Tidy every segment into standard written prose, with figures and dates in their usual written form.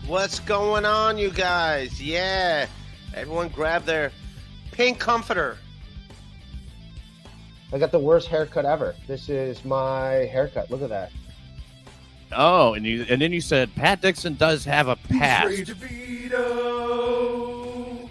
What's going on, you guys? Yeah, everyone grab their pink comforter. I got the worst haircut ever. This is my haircut. Look at that. Oh, and then you said Pat Dixon does have a past. He's Ray DeVito.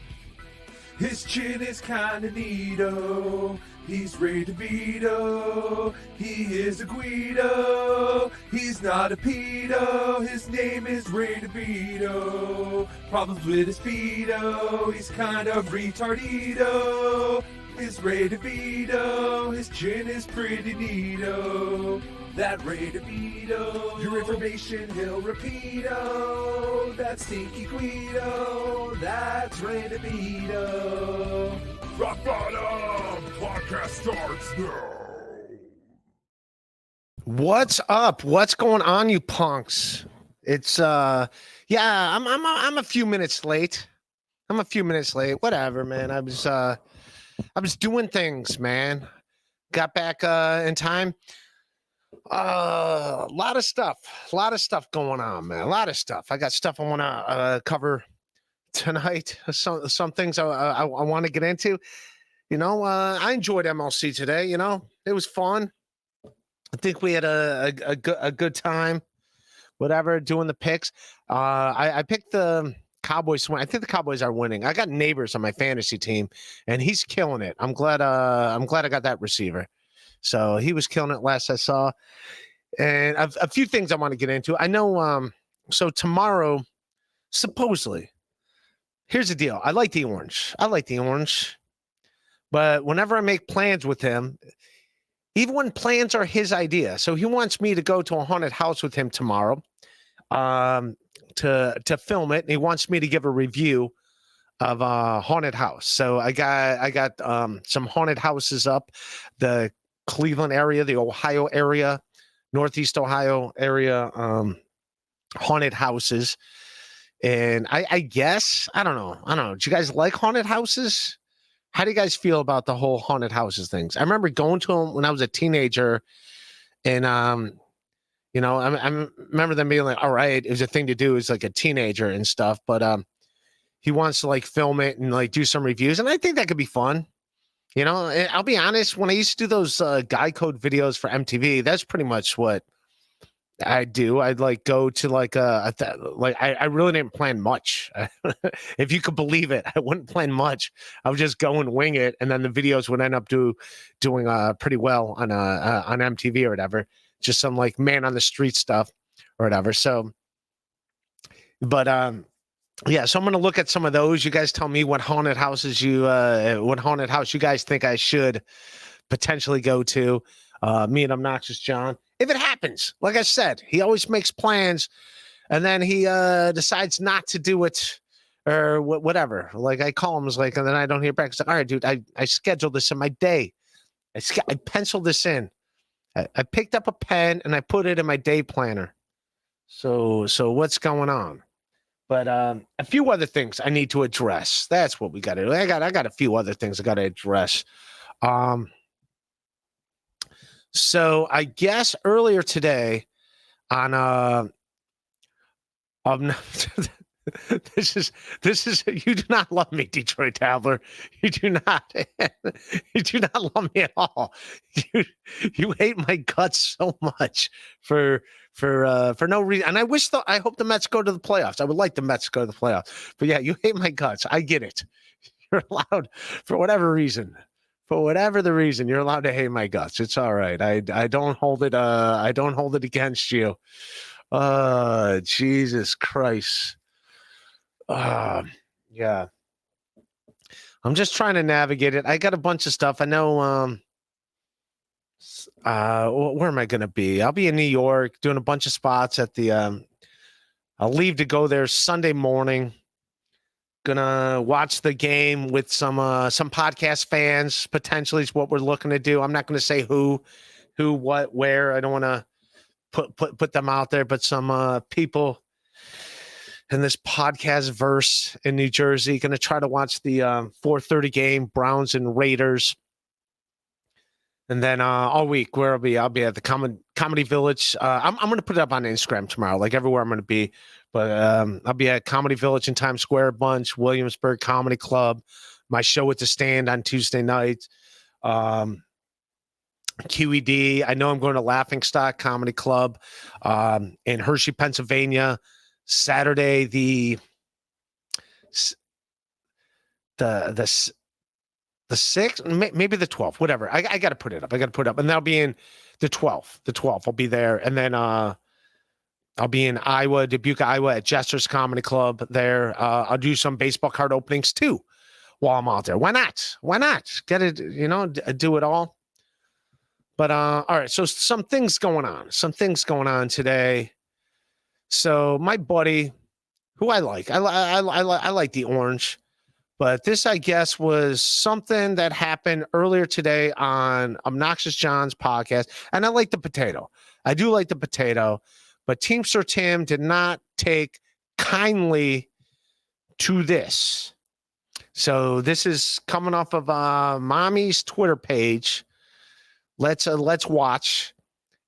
His chin is kinda neato. He's Ray DeVito. He is a Guido. He's not a pedo. His name is Ray DeVito. Problems with his pedo. He's kind of retardito. Is Ray DeVito. His chin is pretty neato. That Ray DeVito. Your information he'll repeat-o. That stinky Guido. That's Ray DeVito. Rock Bottom podcast starts now. What's up? What's going on, you punks? It's I'm a few minutes late. Whatever, man. I was doing things, man. Got back in time. A lot of stuff going on, man. A lot of stuff. I got stuff I want to cover tonight. Some things I want to get into. You know, I enjoyed MLC today. You know, it was fun. I think we had a good time. Whatever, doing the picks. I picked the Cowboys to win. I think the Cowboys are winning. I got Neighbors on my fantasy team, and he's killing it. I'm glad I got that receiver. So he was killing it last I saw. And a few things I want to get into. I know, so tomorrow, supposedly, here's the deal. I like the orange. But whenever I make plans with him, even when plans are his idea, so he wants me to go to a haunted house with him tomorrow to film it. And he wants me to give a review of a haunted house. So I got some haunted houses up. The Cleveland area, the Ohio area, Northeast Ohio area, haunted houses. And I guess, I don't know. Do you guys like haunted houses? How do you guys feel about the whole haunted houses things? I remember going to them when I was a teenager, and you know, I remember them being like, all right, it was a thing to do as like a teenager and stuff, but he wants to like film it and like do some reviews, and I think that could be fun. You know, I'll be honest, when I used to do those guy code videos for MTV, that's pretty much what I do. I'd like go to like I really didn't plan much. If you could believe it, I wouldn't plan much. I would just go and wing it, and then the videos would end up doing pretty well on MTV or whatever. Just some like man on the street stuff or whatever. So, but yeah, so I'm going to look at some of those. You guys tell me what haunted house you guys think I should potentially go to. Me and Obnoxious John. If it happens, like I said, he always makes plans and then he decides not to do it or whatever. Like I call him, like, and then I don't hear back. It's like, all right, dude, I scheduled this in my day. I penciled this in. I picked up a pen and I put it in my day planner. So what's going on? But a few other things I need to address. That's what we got to do. I got a few other things I got to address. So I guess earlier today on this is you do not love me, Detroit Tabler. You do not love me at all. You hate my guts so much for no reason. And I hope the Mets go to the playoffs. I would like the Mets to go to the playoffs. But yeah, you hate my guts. I get it. You're allowed for whatever reason. For whatever the reason, you're allowed to hate my guts. It's all right. I don't hold it against you. Jesus Christ. Yeah. I'm just trying to navigate it. I got a bunch of stuff. I know where am I going to be? I'll be in New York doing a bunch of spots at the I'll leave to go there Sunday morning. Gonna watch the game with some podcast fans. Potentially is what we're looking to do. I'm not going to say who, what, where. I don't want to put them out there, but some people in this podcast verse in New Jersey going to try to watch the 4:30 game, Browns and Raiders. And then all week, where I'll be at the Comedy Village. I'm going to put it up on Instagram tomorrow, like everywhere I'm going to be. But I'll be at Comedy Village in Times Square a bunch, Williamsburg Comedy Club, my show at the Stand on Tuesday nights. QED. I know I'm going to Laughing Stock Comedy Club in Hershey, Pennsylvania, Saturday the 6th, maybe the 12th, whatever. I got to put it up. And that'll be in the 12th. I'll be there, and then I'll be in Iowa, Dubuque, Iowa, at Jester's Comedy Club there. I'll do some baseball card openings too while I'm out there. Why not? Get it, do it all. But all right, so some things going on today. So my buddy, who I like the Orange, but this, I guess, was something that happened earlier today on Obnoxious John's podcast. And I like the potato. I do like the potato, but Teamster Tim did not take kindly to this. So this is coming off of Mommy's Twitter page. Let's watch,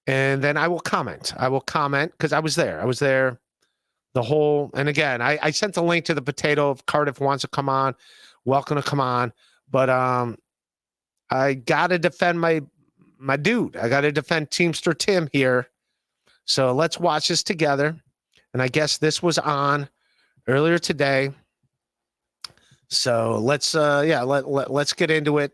and then I will comment. Because I was there. The whole, and again, I sent the link to the potato. If Cardiff wants to come on, welcome to come on. But I gotta defend my dude. I gotta defend Teamster Tim here. So let's watch this together. And I guess this was on earlier today. So let's let's get into it.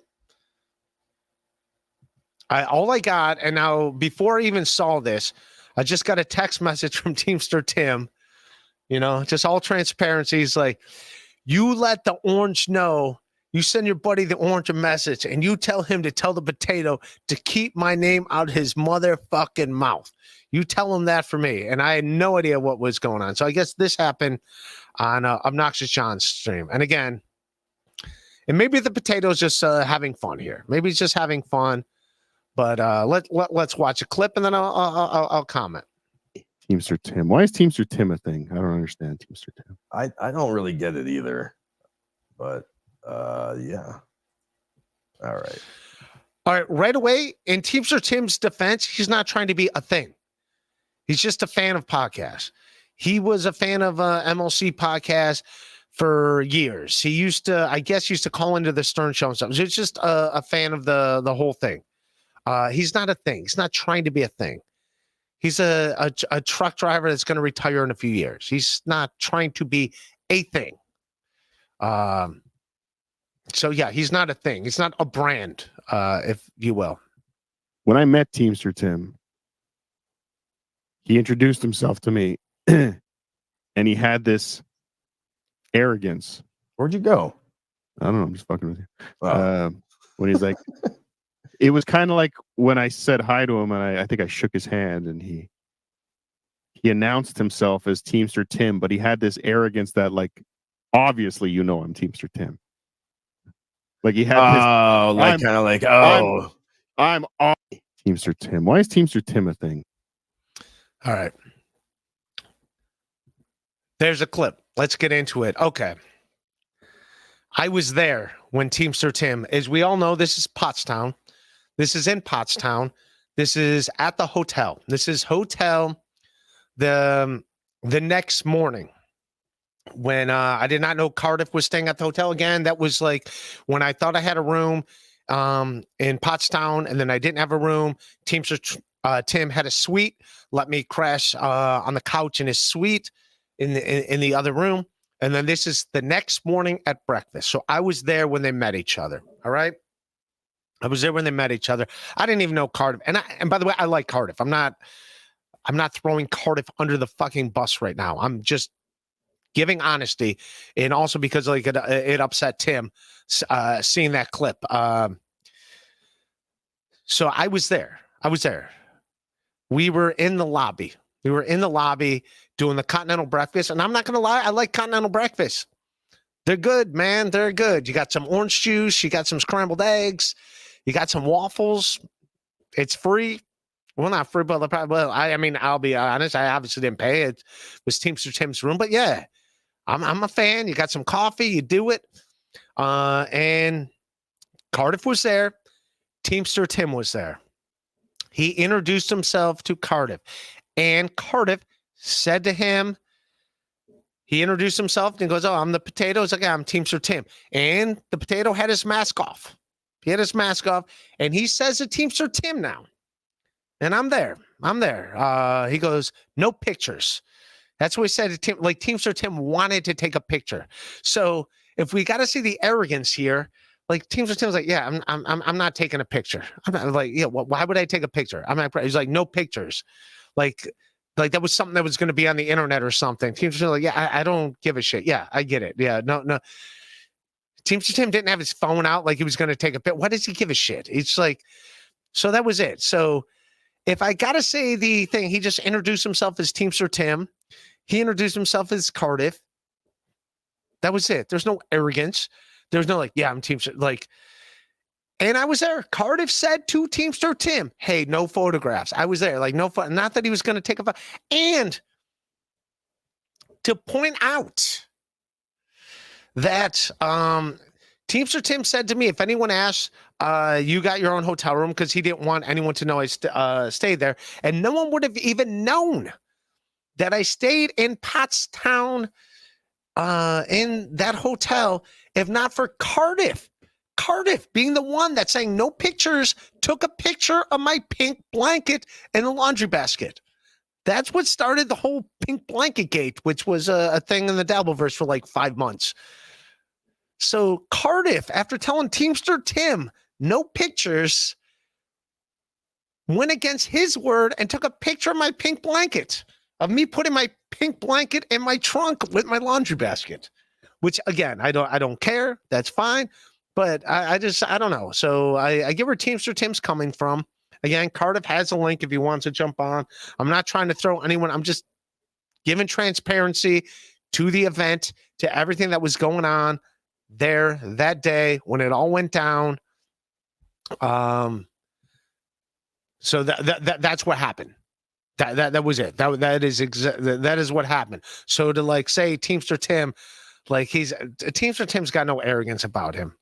All I got, and now before I even saw this, I just got a text message from Teamster Tim. Just all transparency. He's like, you let the Orange know. You send your buddy the Orange a message, and you tell him to tell the potato to keep my name out of his motherfucking mouth. You tell him that for me. And I had no idea what was going on. So I guess this happened on Obnoxious John's stream. And again, and maybe the potato's just having fun here. Maybe he's just having fun. But let's watch a clip, and then I'll comment. Teamster Tim. Why is Teamster Tim a thing? I don't understand Teamster Tim. I don't really get it either. But yeah. All right. Right away, in Teamster Tim's defense, he's not trying to be a thing. He's just a fan of podcasts. He was a fan of MLC podcasts for years. He used to call into the Stern Show and stuff. He's just a fan of the whole thing. He's not a thing. He's not trying to be a thing. He's a truck driver that's going to retire in a few years. He's not trying to be a thing. So yeah, he's not a thing. He's not a brand, if you will. When I met Teamster Tim, he introduced himself to me, and he had this arrogance. Where'd you go? I don't know. I'm just fucking with you. Oh. When he's like, it was kind of like when I said hi to him, and I think I shook his hand, and he announced himself as Teamster Tim, but he had this arrogance that, like, obviously, I'm Teamster Tim. Like he had I'm Teamster Tim. Why is Teamster Tim a thing? All right. There's a clip. Let's get into it. Okay. I was there when Teamster Tim, as we all know, this is Pottstown. This is in Pottstown. This is at the hotel. This is hotel the next morning when I did not know Cardiff was staying at the hotel again. That was like when I thought I had a room in Pottstown, and then I didn't have a room. Teamster Tim had a suite, let me crash on the couch in his suite in the other room. And then this is the next morning at breakfast. So I was there when they met each other. All right. I was there when they met each other. I didn't even know Cardiff. And by the way, I like Cardiff. I'm not throwing Cardiff under the fucking bus right now. I'm just giving honesty. And also because like it upset Tim seeing that clip. So I was there. We were in the lobby. Doing the continental breakfast. And I'm not going to lie, I like continental breakfast. They're good, man. They're good. You got some orange juice. You got some scrambled eggs. You got some waffles. It's free. Well, not free, but I mean, I'll be honest. I obviously didn't pay. It was Teamster Tim's room. But yeah, I'm a fan. You got some coffee. You do it. And Cardiff was there. Teamster Tim was there. He introduced himself to Cardiff. And Cardiff said to him, He introduced himself and goes, "Oh, I'm the potato." He's like, "Yeah, I'm Teamster Tim." And the potato had his mask off. He had his mask off, and he says to Teamster Tim now. And I'm there. He goes, "No pictures." That's what he said to Tim. Like Teamster Tim wanted to take a picture. So if we got to see the arrogance here, like Teamster Tim's like, "Yeah, I'm not taking a picture." I'm not, like, "Yeah, why would I take a picture?" I'm not. He's like, "No pictures." Like that was something that was going to be on the internet or something. Teamster Tim's like, "Yeah, I don't give a shit. Yeah, I get it. Yeah, no. Teamster Tim didn't have his phone out like he was going to take a picture. Why does he give a shit? It's like, so that was it. So if I got to say the thing, he just introduced himself as Teamster Tim. He introduced himself as Cardiff. That was it. There's no arrogance. There's no like, "Yeah, I'm Teamster." Like, and I was there. Cardiff said to Teamster Tim, "Hey, no photographs." I was there. Like, no photo. Not that he was going to take a photo. And to point out that Teamster Tim said to me, if anyone asks, you got your own hotel room, because he didn't want anyone to know I stayed there. And no one would have even known that I stayed in Pottstown in that hotel if not for Cardiff. Cardiff being the one that's saying no pictures, took a picture of my pink blanket in a laundry basket. That's what started the whole pink blanket gate, which was a thing in the Dabbleverse for like 5 months. So Cardiff, after telling Teamster Tim no pictures, went against his word and took a picture of my pink blanket, of me putting my pink blanket in my trunk with my laundry basket, which again, I don't care. That's fine. But I don't know. So I get where Teamster Tim's coming from. Again, Cardiff has a link if he wants to jump on. I'm not trying to throw anyone. I'm just giving transparency to the event, to everything that was going on there that day when it all went down. So that's what happened. That was it. That is what happened. So to like say Teamster Tim, like Teamster Tim's got no arrogance about him.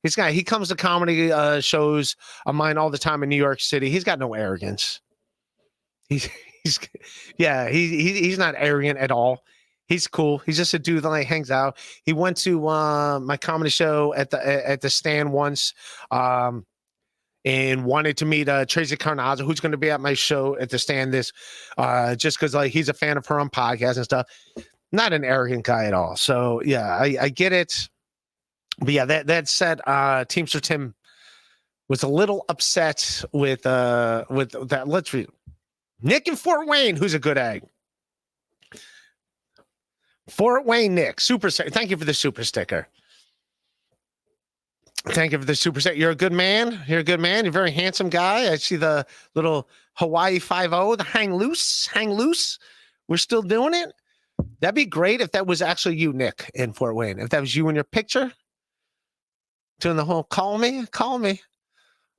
He comes to comedy shows of mine all the time in New York City. He's got no arrogance. He's not arrogant at all. He's cool. He's just a dude that like hangs out. He went to my comedy show at the Stand once, and wanted to meet Tracy Carnazzo, who's going to be at my show at the Stand just because like he's a fan of her on podcast and stuff. Not an arrogant guy at all. So yeah, I get it. But yeah, that said, Teamster Tim was a little upset with that. Let's read Nick in Fort Wayne, who's a good egg. Fort Wayne Nick, super. Thank you for the super sticker. Thank you for the super sticker. You're a good man. You're a good man. You're a very handsome guy. I see the little Hawaii 5-0, the hang loose. We're still doing it. That'd be great if that was actually you, Nick, in Fort Wayne. If that was you in your picture. Doing the whole call me.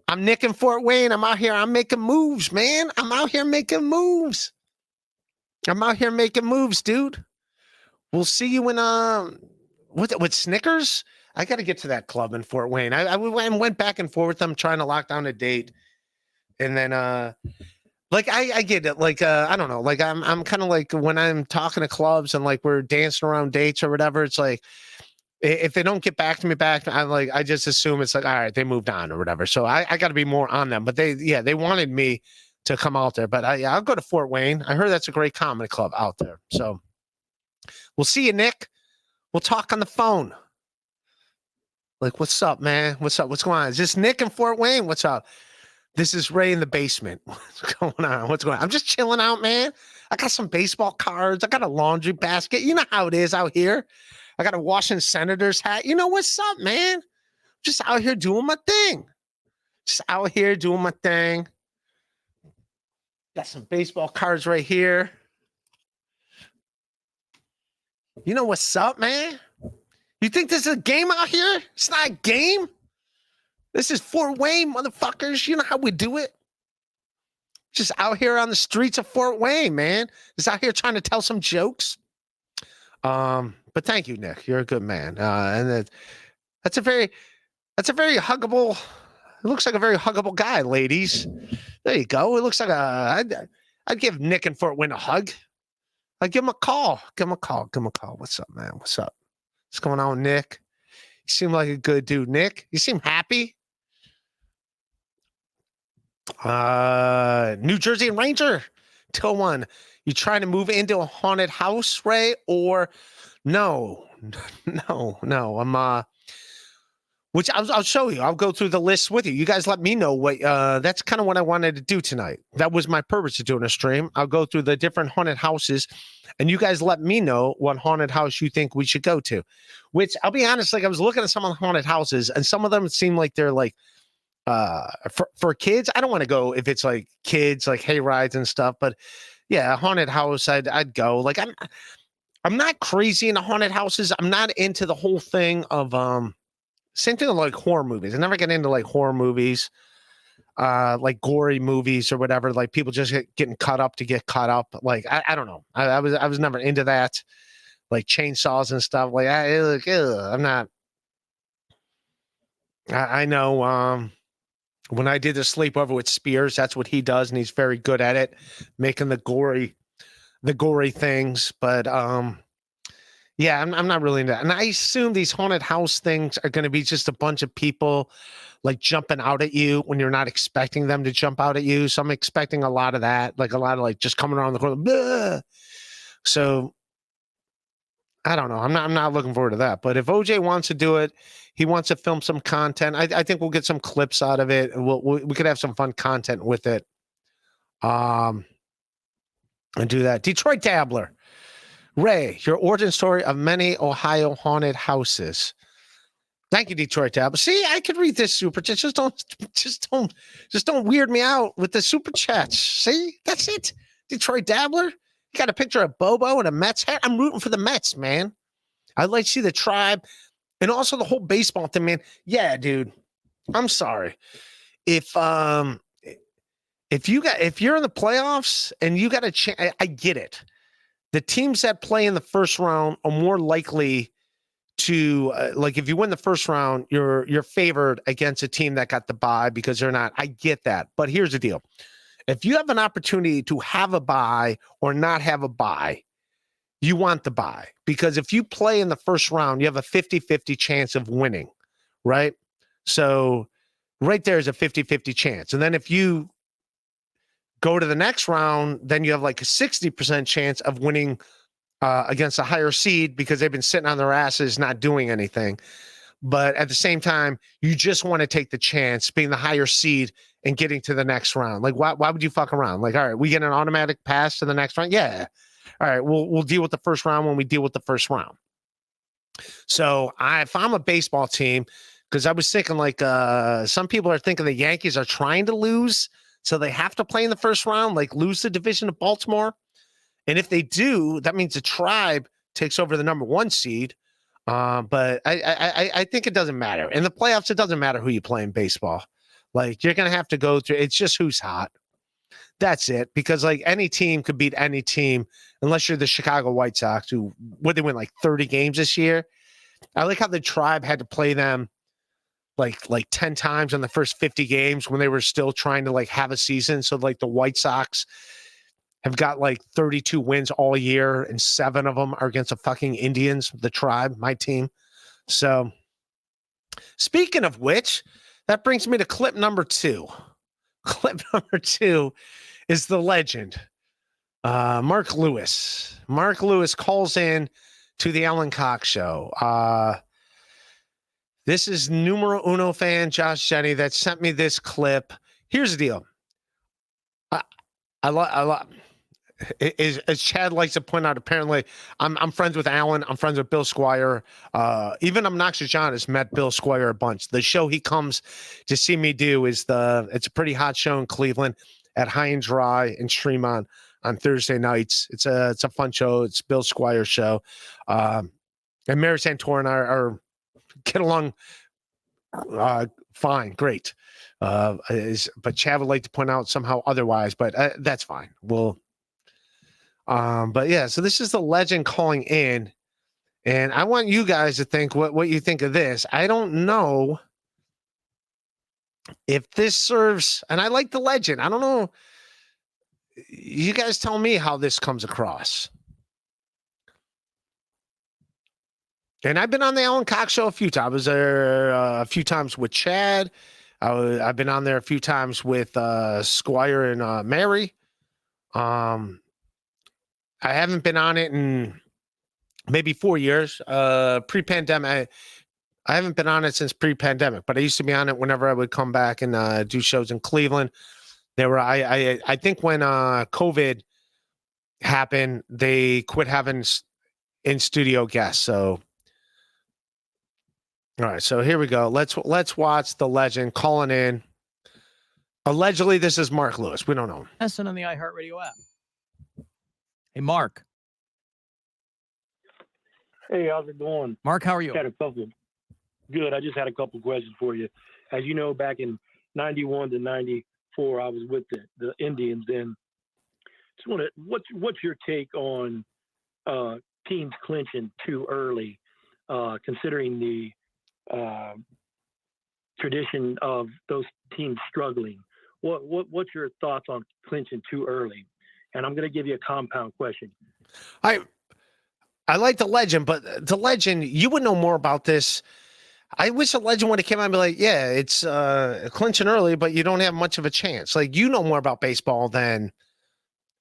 I'm Nick in Fort Wayne. I'm out here. I'm making moves, man. I'm out here making moves, dude. We'll see you in with Snickers. I got to get to that club in Fort Wayne. I went back and forth with them trying to lock down a date, and then like I get it. Like I don't know. Like I'm kind of like when I'm talking to clubs and like we're dancing around dates or whatever. It's like, if they don't get back to me I just assume it's like, all right, they moved on or whatever. So I got to be more on them. But they wanted me to come out there. But I'll go to Fort Wayne. I heard that's a great comedy club out there. So we'll see you, Nick. We'll talk on the phone. Like, what's up, man? What's up? What's going on? Is this Nick in Fort Wayne? What's up? This is Ray in the basement. What's going on? What's going on? I'm just chilling out, man. I got some baseball cards. I got a laundry basket. You know how it is out here. I got a Washington Senators hat. You know what's up, man? Just out here doing my thing. Got some baseball cards right here. You know what's up, man? You think this is a game out here? It's not a game. This is Fort Wayne, motherfuckers. You know how we do it. Just out here on the streets of Fort Wayne, man. Just out here trying to tell some jokes. But thank you, Nick. You're a good man. And that's a very huggable. It looks like a very huggable guy, ladies. There you go. It looks like I'd give Nick in Fort Wayne a hug. Give him a call. Give him a call. Give him a call. What's up, man? What's up? What's going on, Nick? You seem like a good dude, Nick. You seem happy. New Jersey Ranger, till one. You trying to move into a haunted house, Ray? Or no, no. Which I'll show you. I'll go through the list with you. You guys let me know what. That's kind of what I wanted to do tonight. That was my purpose of doing a stream. I'll go through the different haunted houses, and you guys let me know what haunted house you think we should go to. Which I'll be honest, like I was looking at some of the haunted houses, and some of them seem like they're like for kids. I don't want to go if it's like kids, like hay rides and stuff. But yeah, a haunted house, I'd go. Like I'm not crazy into haunted houses. I'm not into the whole thing of same thing with like horror movies. I never get into like horror movies, like gory movies or whatever. Like people just getting cut up to get cut up. Like I don't know. I was never into that. Like chainsaws and stuff. Like I'm not. I know. When I did the sleepover with Spears, that's what he does, and he's very good at it, making the gory things. But yeah, I'm not really into that. And I assume these haunted house things are going to be just a bunch of people like jumping out at you when you're not expecting them to jump out at you. So I'm expecting a lot of that, like a lot of like just coming around the corner. Bleh. So I don't know. I'm not looking forward to that. But if OJ wants to do it, he wants to film some content. I think we'll get some clips out of it, and we could have some fun content with it. And do that. Detroit Dabbler. Ray, your origin story of many Ohio haunted houses. Thank you, Detroit Dabbler. See, I could read this super chat. Just don't weird me out with the super chats. See, that's it. Detroit Dabbler. You got a picture of Bobo and a Mets hat. I'm rooting for the Mets, man. I'd like to see the Tribe and also the whole baseball thing, man. Yeah, dude. I'm sorry. If you're in the playoffs and you got a chance, I get it. The teams that play in the first round are more likely to like if you win the first round, you're favored against a team that got the bye because they're not. I get that. But here's the deal. If you have an opportunity to have a bye or not have a bye, you want the bye. Because if you play in the first round, you have a 50-50 chance of winning, right? So right there is a 50-50 chance. And then if you go to the next round, then you have like a 60% chance of winning against a higher seed because they've been sitting on their asses not doing anything. But at the same time, you just want to take the chance being the higher seed and getting to the next round. Like, why would you fuck around? Like, all right, we get an automatic pass to the next round? Yeah. All right, we'll deal with the first round when we deal with the first round. So if I'm a baseball team, because I was thinking like some people are thinking the Yankees are trying to lose, so they have to play in the first round, like lose the division of Baltimore. And if they do, that means the Tribe takes over the number 1 seed. But I think it doesn't matter. In the playoffs, it doesn't matter who you play in baseball. Like, you're going to have to go through, it's just who's hot. That's it. Because, like, any team could beat any team unless you're the Chicago White Sox, who, would they win, like, 30 games this year? I like how the Tribe had to play them, like 10 times in the first 50 games when they were still trying to, like, have a season. So, like, the White Sox have got, like, 32 wins all year, and 7 of them are against the fucking Indians, the Tribe, my team. So, speaking of which, that brings me to clip number 2. Clip number 2 is the legend, Mark Lewis. Mark Lewis calls in to the Alan Cox show. This is numero uno fan Josh Jenny that sent me this clip. Here's the deal. I love. As Chad likes to point out, apparently I'm friends with Alan. I'm friends with Bill Squire. Even Obnoxious John has met Bill Squire a bunch. The show he comes to see me do it's a pretty hot show in Cleveland at High and Dry in Tremont on Thursday nights. It's a fun show. It's Bill Squire's show. And Mary Santor and I are get along fine, great. But Chad would like to point out somehow otherwise, but that's fine. But yeah, so this is the legend calling in, and I want you guys to think what you think of this. I don't know if this serves, and I like the legend. I don't know. You guys tell me how this comes across. And I've been on the Alan Cox show a few times. I was there a few times with Chad. I've been on there a few times with Squire and Mary. I haven't been on it in maybe 4 years. Pre-pandemic, I haven't been on it since pre-pandemic, but I used to be on it whenever I would come back and do shows in Cleveland. There were I think when COVID happened, they quit having in studio guests. So all right, so here we go. Let's watch the legend calling in. Allegedly, this is Mark Lewis. We don't know. Listen on the iHeartRadio app. Hey, Mark. Hey, how's it going? Mark, how are you? Had a couple. Good. I just had a couple questions for you. As you know, back in '91 to '94, I was with the Indians. Then, just want to what's your take on teams clinching too early, considering the tradition of those teams struggling? What's your thoughts on clinching too early? And I'm going to give you a compound question. I like the legend, but the legend, you would know more about this. I wish the legend would have came out and be like, yeah, it's clinching early, but you don't have much of a chance. Like, you know more about baseball than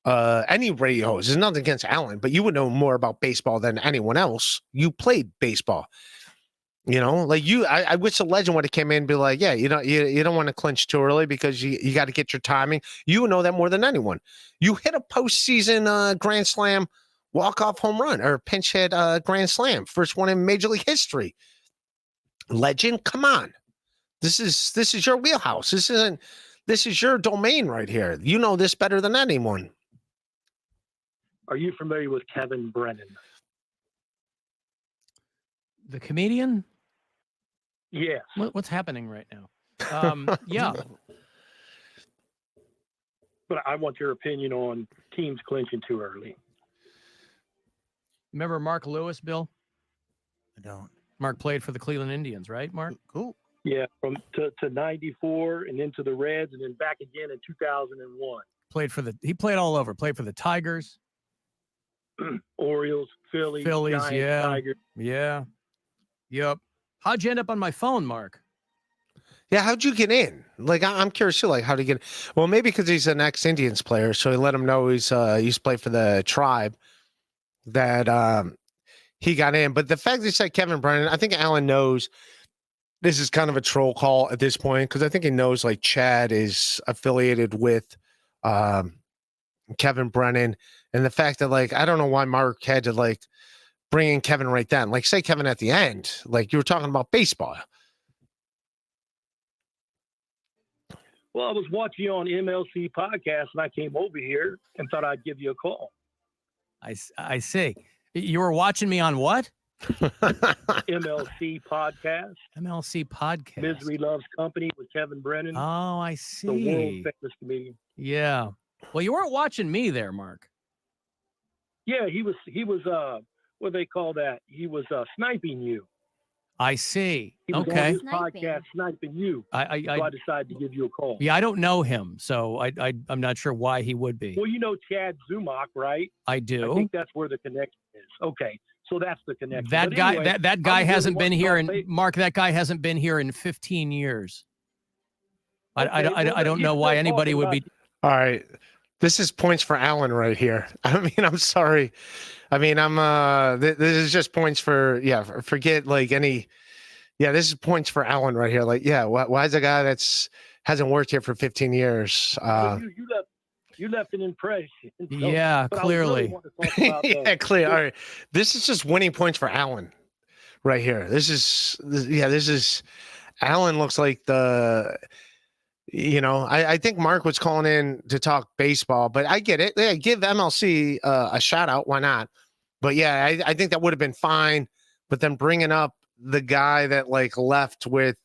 any radio host. There's nothing against Alan, but you would know more about baseball than anyone else. You played baseball. You know, like I wish the legend would have came in and be like, yeah, you don't want to clinch too early because you got to get your timing. You know that more than anyone. You hit a postseason grand slam walk-off home run or pinch hit grand slam, first one in Major League history. Legend, come on. This is your wheelhouse. This is your domain right here. You know this better than anyone. Are you familiar with Kevin Brennan? The comedian? Yes. What's happening right now? Yeah. But I want your opinion on teams clinching too early. Remember Mark Lewis, Bill? I don't. Mark played for the Cleveland Indians, right, Mark? Cool. Yeah, from to '94 and into the Reds and then back again in 2001. He played all over. Played for the Tigers. Orioles, Phillies, Giants, yeah. Tigers. Yeah. Yep. How'd you end up on my phone, Mark? Yeah, how'd you get in? Like, I'm curious too. Like, how did he get? Well, maybe because he's an ex-Indians player, so he let him know he's used to play for the Tribe. That he got in, but the fact that he said Kevin Brennan, I think Alan knows this is kind of a troll call at this point because I think he knows like Chad is affiliated with Kevin Brennan, and the fact that like I don't know why Mark had to like bring in Kevin right then, like say Kevin at the end, like you were talking about baseball. Well, I was watching you on MLC podcast and I came over here and thought I'd give you a call. I see. You were watching me on what? MLC podcast. MLC podcast. Misery Loves Company with Kevin Brennan. Oh, I see. The world famous comedian. Yeah. Well, you weren't watching me there, Mark. Yeah, he was what do they call that? He was sniping you. I see. He was on Okay. his podcast sniping you. So I decided to give you a call. Yeah, I don't know him, so I'm not sure why he would be. Well, you know Chad Zumach, right? I do. I think that's where the connection is. Okay, so that's the connection. That But guy, anyway, that guy I'm hasn't really been here wanting to in Mark. That guy hasn't been here in 15 years. Okay, I don't know he's why still anybody talking would be. All right. This is points for Alan right here. I mean, I'm sorry. I mean, this is just points for, forget like any, this is points for Alan right here. Like, why is a guy hasn't worked here for 15 years? You left an impression. So, Yeah, but I really clearly. want to talk about Yeah, clear. All right. This is just winning points for Alan right here. This is Alan looks like I think Mark was calling in to talk baseball, but I get it. Yeah, give MLC a shout out. Why not? But yeah, I think that would have been fine. But then bringing up the guy that like left with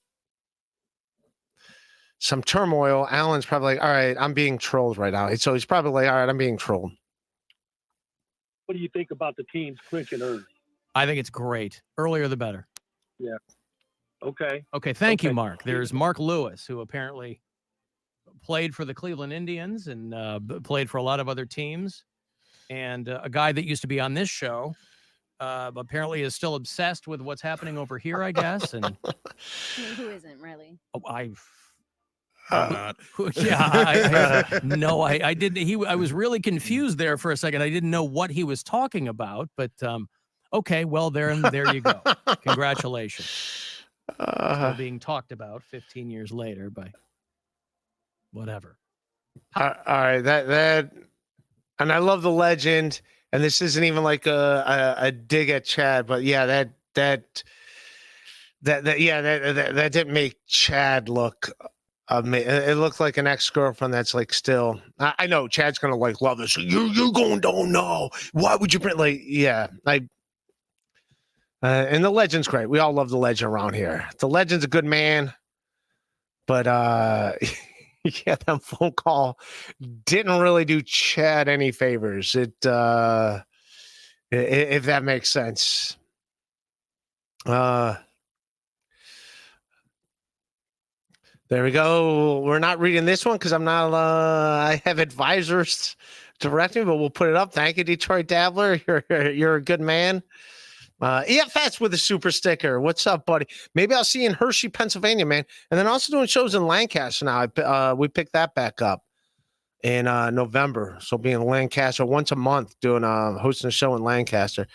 some turmoil, Alan's probably like, all right, I'm being trolled right now. So he's probably like, all right, I'm being trolled. What do you think about the teams clinching early? I think it's great. Earlier the better. Yeah. Okay. Okay. Thank you, Okay. Mark. There's Mark Lewis, who apparently played for the Cleveland Indians and played for a lot of other teams, and a guy that used to be on this show apparently is still obsessed with what's happening over here, I guess. And Who isn't really? Yeah, I didn't. I was really confused there for a second. I didn't know what he was talking about, but okay, well, there you go. Congratulations. Still being talked about 15 years later by whatever. All right, that, and I love the legend. And this isn't even like a dig at Chad, but yeah, that didn't make Chad look. It looked like an ex-girlfriend that's like still. I know Chad's gonna like love this. You're going down now. Why would you bring like yeah? And the legend's great. We all love the legend around here. The legend's a good man, but yeah, that phone call didn't really do Chad any favors. If that makes sense. There we go. We're not reading this one because I'm not. I have advisors directing, but we'll put it up. Thank you, Detroit Dabbler. You're a good man. EFS with a super sticker. What's up, buddy? Maybe I'll see you in Hershey, Pennsylvania, man. And then also doing shows in Lancaster now. We picked that back up in November. So being in Lancaster once a month, hosting a show in Lancaster,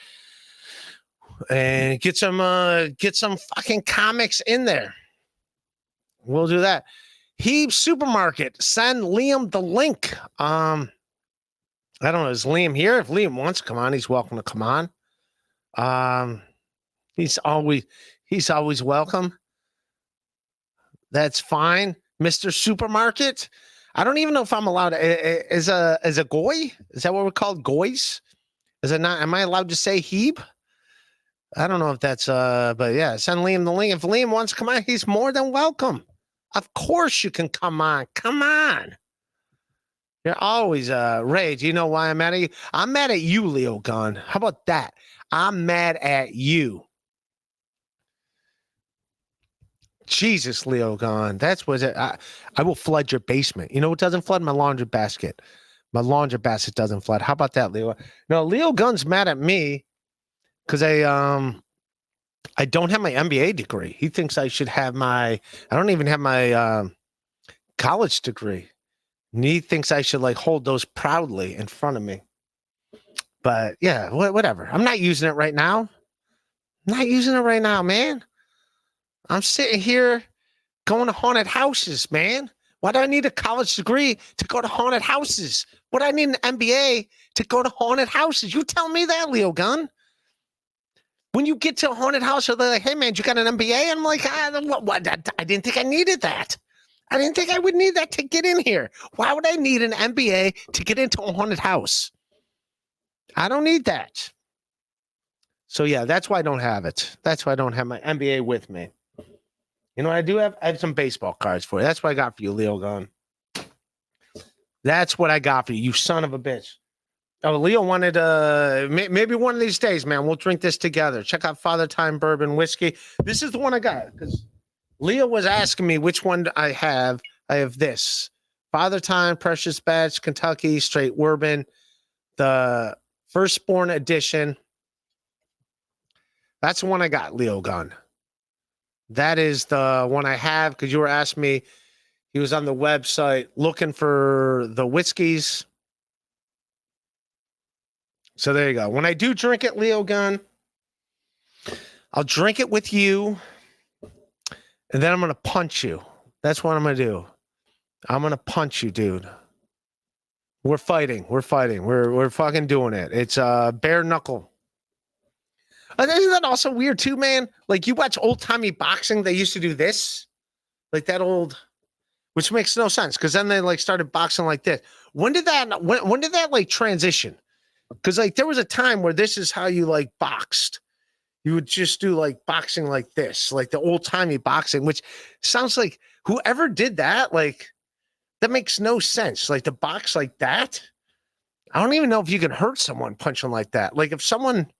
and get some fucking comics in there. We'll do that. Heeb Supermarket. Send Liam the link. I don't know. Is Liam here? If Liam wants to come on, he's welcome to come on. He's always welcome. That's fine. Mr. Supermarket. I don't even know if I'm allowed to, as a goy. Is that what we're called? Goys? Is it not? Am I allowed to say Heeb? I don't know if that's but yeah, send Liam the link. If Liam wants to come on, he's more than welcome. Of course you can come on. Come on. You're always Ray. Do you know why I'm mad at you? I'm mad at you, Leo Gunn. How about that? I'm mad at you. Jesus, Leo Gunn. That's what it. I will flood your basement. You know what doesn't flood? My laundry basket. My laundry basket doesn't flood. How about that, Leo? No, Leo Gunn's mad at me because I don't have my MBA degree. He thinks I should have I don't even have my college degree. And he thinks I should like hold those proudly in front of me. But yeah, whatever. I'm not using it right now. I'm not using it right now, man. I'm sitting here going to haunted houses, man. Why do I need a college degree to go to haunted houses? What do I need an MBA to go to haunted houses? You tell me that, Leo Gunn. When you get to a haunted house, they're like, hey, man, you got an MBA? I'm like, I didn't think I needed that. I didn't think I would need that to get in here. Why would I need an MBA to get into a haunted house? I don't need that. So, yeah, that's why I don't have it. That's why I don't have my MBA with me. You know what I do have? I have some baseball cards for you. That's what I got for you, Leo Gunn. That's what I got for you, you son of a bitch. Oh, Leo wanted maybe one of these days, man, we'll drink this together. Check out Father Time Bourbon Whiskey. This is the one I got because Leo was asking me which one I have. I have this. Father Time, Precious Batch, Kentucky, Straight Bourbon, the Firstborn Edition. That's the one I got, Leo Gunn. That is the one I have because you were asking me. He was on the website looking for the whiskeys. So there you go. When I do drink it, Leo Gunn, I'll drink it with you, and then I'm going to punch you. That's what I'm going to do. I'm going to punch you, dude. We're fighting. We're fighting. We're fucking doing it. It's bare knuckle. Isn't that also weird too, man? Like you watch old-timey boxing, they used to do this. Like that old, which makes no sense because then they like started boxing like this. When did that like transition? Because like there was a time where this is how you like boxed. You would just do like boxing like this, like the old-timey boxing, which sounds like whoever did that, like that makes no sense. Like to box like that. I don't even know if you can hurt someone punching like that. Like if someone,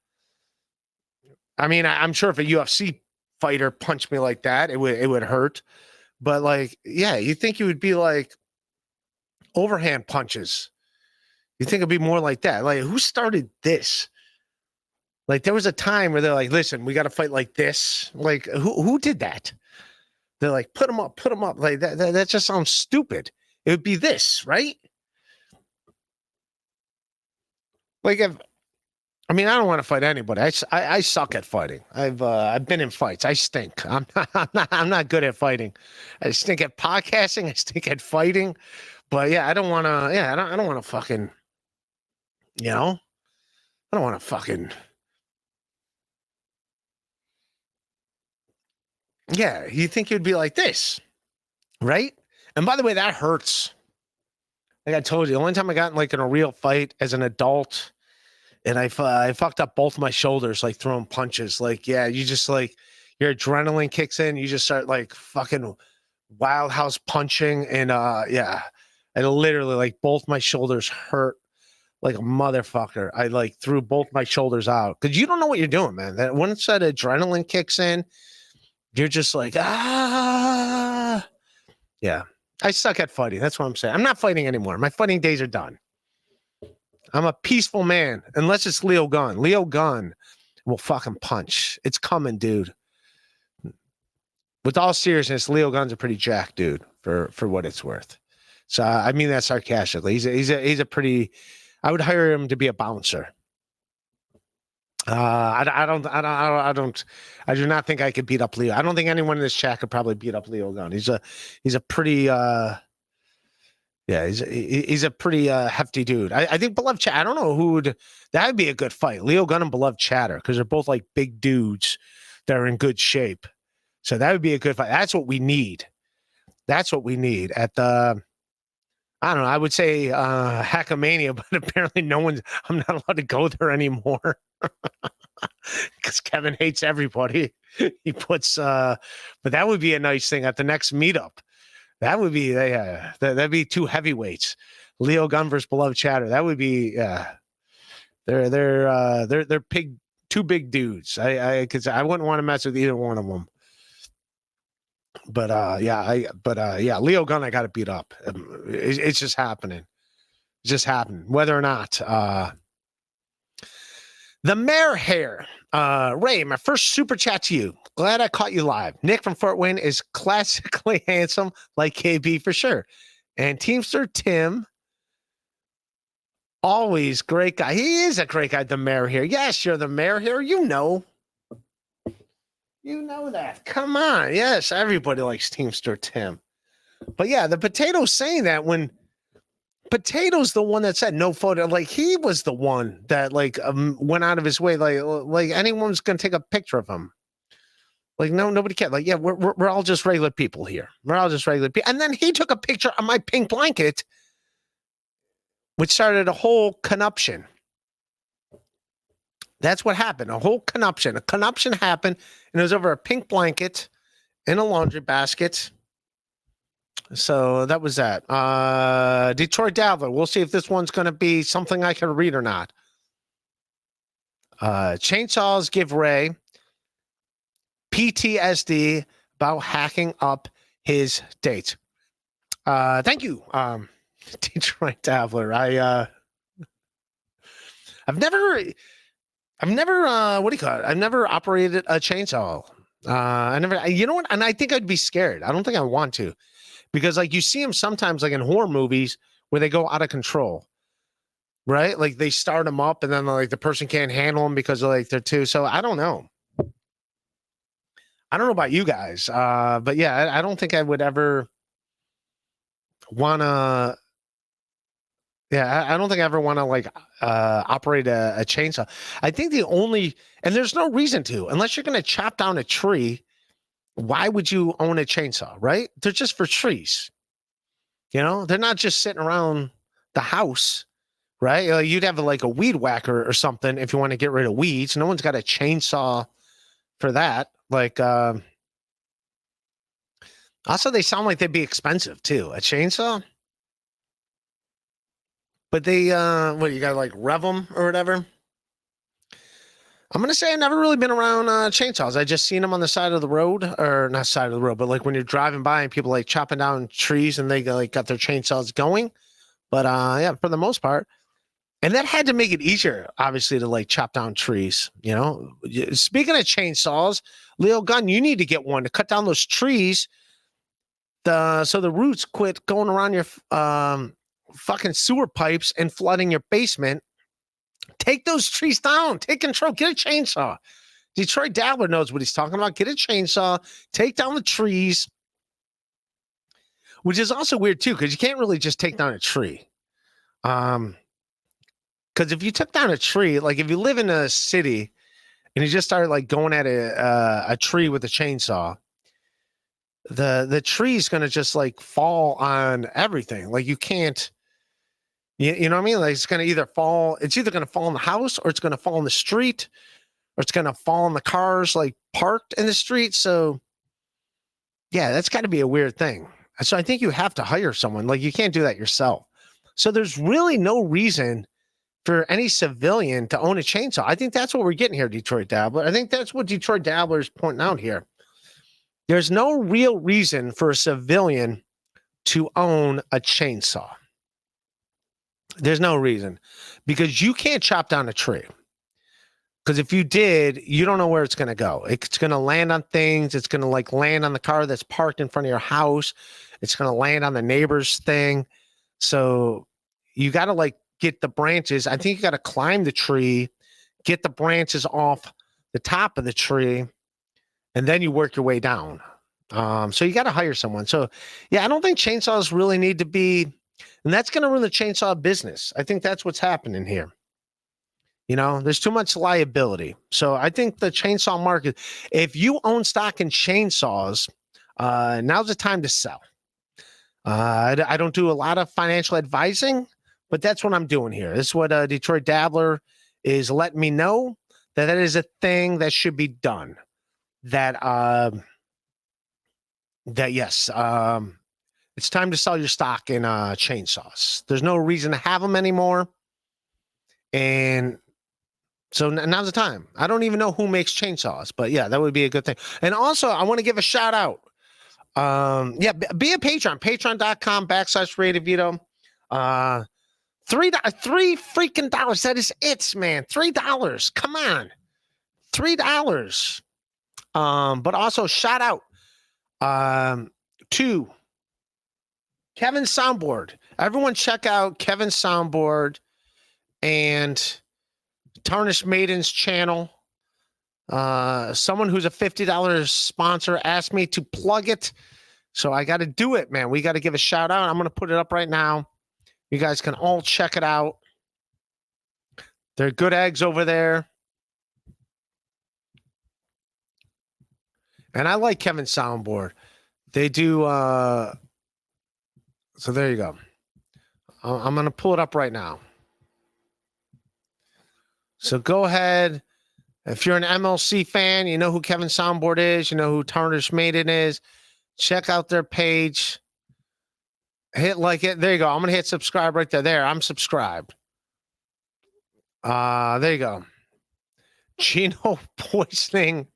I mean, I'm sure if a UFC fighter punched me like that, it would hurt. But like, yeah, you think you would be like overhand punches. You think it'd be more like that. Like who started this? Like there was a time where they're like, listen, we got to fight like this. Like who did that? They're like, put them up. Like that just sounds stupid. It would be this, right? Like I don't want to fight anybody. I suck at fighting. I've been in fights. I stink. I'm not good at fighting. I stink at podcasting. I stink at fighting. But yeah, I don't want to. Yeah, I don't want to fucking. You know, I don't want to fucking. Yeah, you think you'd be like this, right? And by the way, that hurts. Like I told you, the only time I got in like in a real fight as an adult, and I fucked up both my shoulders, like throwing punches. Like, yeah, you just like your adrenaline kicks in, you just start like fucking wild house punching, and yeah, I literally like both my shoulders hurt like a motherfucker. I like threw both my shoulders out because you don't know what you're doing, man. That once that adrenaline kicks in, you're just like, ah. Yeah. I suck at fighting. That's what I'm saying. I'm not fighting anymore. My fighting days are done. I'm a peaceful man, unless it's Leo Gunn. Leo Gunn will fucking punch. It's coming, dude. With all seriousness, Leo Gunn's a pretty jacked dude for what it's worth. So I mean that sarcastically. He's a pretty. I would hire him to be a bouncer. I do not think I could beat up Leo. I don't think anyone in this chat could probably beat up Leo Gunn. He's a pretty yeah, he's a pretty hefty dude. I think Beloved Chatter. I don't know who would that would be a good fight. Leo Gunn and Beloved Chatter, because they're both like big dudes that are in good shape. So that would be a good fight. That's what we need. That's what we need at the. I don't know. I would say Hackamania, but apparently I'm not allowed to go there anymore because Kevin hates everybody. He puts, but that would be a nice thing at the next meetup. That would be, that'd be two heavyweights, Leo Gunn versus Beloved Chatter. That would be, they're two big dudes. Because I wouldn't want to mess with either one of them. But yeah, Leo Gunn, I got to beat up. It's just happening. It's just happening. Whether or not the mayor hair, Ray, my first super chat to you. Glad I caught you live. Nick from Fort Wayne is classically handsome, like KB for sure, and Teamster Tim, always great guy. He is a great guy. The mayor here. Yes, you're the mayor here. You know. You know that. Come on. Yes, everybody likes Teamster Tim. But yeah, the Potato's saying that when Potato's the one that said no photo, like he was the one that like went out of his way, like anyone's gonna take a picture of him. Like nobody cared. Like, yeah, we're all just regular people here. We're all just regular people. And then he took a picture of my pink blanket, which started a whole connuption. That's what happened. A whole connuption. A connuption happened, and it was over a pink blanket in a laundry basket. So that was that. Detroit Dabbler. We'll see if this one's going to be something I can read or not. Chainsaws give Ray PTSD about hacking up his dates. Thank you, Detroit Dabbler. I've never what do you call it? I've never operated a chainsaw. You know what? And I think I'd be scared. I don't think I want to, because like you see them sometimes like in horror movies where they go out of control, right? Like they start them up and then like the person can't handle them because like they're too. So I don't know. I don't know about you guys. But yeah, I don't think I would ever want to. Yeah, I don't think I ever want to like operate a chainsaw. I think and there's no reason to, unless you're going to chop down a tree. Why would you own a chainsaw, right? They're just for trees. You know, they're not just sitting around the house, right? You'd have like a weed whacker or something if you want to get rid of weeds. No one's got a chainsaw for that. Like, also they sound like they'd be expensive too. A chainsaw. But they, what, you gotta like rev them or whatever? I'm gonna say I've never really been around chainsaws. I just seen them on the side of the road, or not side of the road, but like when you're driving by and people like chopping down trees and they like got their chainsaws going. But yeah, for the most part. And that had to make it easier, obviously, to like chop down trees. You know, speaking of chainsaws, Leo Gunn, you need to get one to cut down those trees. So the roots quit going around your fucking sewer pipes and flooding your basement. Take those trees down. Take control. Get a chainsaw. Detroit Dabbler knows what he's talking about. Get a chainsaw. Take down the trees. Which is also weird too, because you can't really just take down a tree. Because if you took down a tree, like if you live in a city and you just started like going at a tree with a chainsaw, the tree's gonna just like fall on everything. Like you can't, you know what I mean? Like it's gonna either fall. It's either gonna fall in the house, or it's gonna fall in the street, or it's gonna fall in the cars like parked in the street. So yeah, that's got to be a weird thing. So I think you have to hire someone. Like you can't do that yourself. So there's really no reason for any civilian to own a chainsaw. I think that's what we're getting here, Detroit Dabbler. I think that's what Detroit Dabbler is pointing out here. There's no real reason for a civilian to own a chainsaw. There's no reason, because you can't chop down a tree. Because if you did, you don't know where it's going to go. It's going to land on things. It's going to like land on the car that's parked in front of your house. It's going to land on the neighbor's thing. So you got to like get the branches. I think you got to climb the tree, get the branches off the top of the tree, and then you work your way down. So you got to hire someone. So yeah, I don't think chainsaws really need to be, and that's going to ruin the chainsaw business. I think that's what's happening here. You know, there's too much liability. So I think the chainsaw market, if you own stock in chainsaws, now's the time to sell. I don't do a lot of financial advising, but that's what I'm doing here. This is what Detroit Dabbler is letting me know, that is a thing that should be done. That yes, it's time to sell your stock in chainsaws. There's no reason to have them anymore. And so now's the time. I don't even know who makes chainsaws, but yeah, that would be a good thing. And also, I want to give a shout out. Be a patron. Patreon.com/RayDeVito. $3 freaking dollars. That is it, man. $3. Come on. $3. But also shout out to Kevin Soundboard. Everyone check out Kevin Soundboard and Tarnished Maiden's channel. Someone who's a $50 sponsor asked me to plug it, so I got to do it, man. We got to give a shout out. I'm going to put it up right now. You guys can all check it out. They're good eggs over there. And I like Kevin Soundboard. They do. So there you go. I'm going to pull it up right now. So go ahead. If you're an MLC fan, you know who Kevin Soundboard is. You know who Tarnished Maiden is. Check out their page. Hit like it. There you go. I'm going to hit subscribe right there. There, I'm subscribed. There you go. Gino poisoning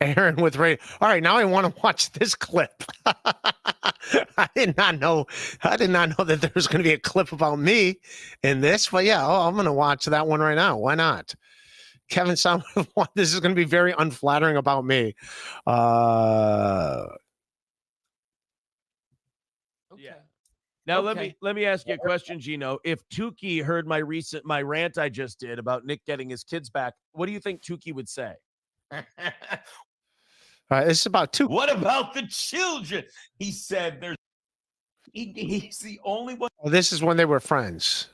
Aaron with Ray. All right, now I want to watch this clip. I did not know that there was going to be a clip about me in this, but yeah, I'm going to watch that one right now. Why not? Kevin Soundboard, this is going to be very unflattering about me. Yeah. Now let me ask you a question, Gino. If Tukey heard my rant I just did about Nick getting his kids back, what do you think Tukey would say? This is about Tukey. What about the children? He said he's the only one. Oh, this is when they were friends.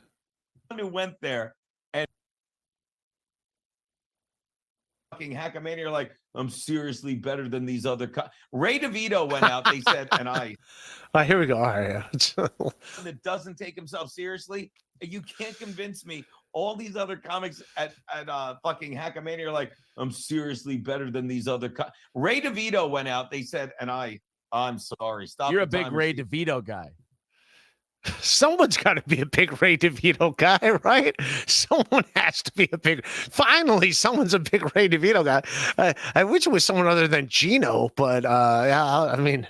Who went there and fucking Hackamania, like, I'm seriously better than these other Ray DeVito went out, they said, and I here we go. All right. that doesn't take himself seriously. You can't convince me. All these other comics at fucking Hackamania are like, I'm seriously better than these other Ray DeVito went out, they said, and I'm sorry. Stop. You're a big Ray DeVito guy. Someone's got to be a big Ray DeVito guy, right? Someone has to be a big. Finally, someone's a big Ray DeVito guy. I wish it was someone other than Gino, but yeah, I mean,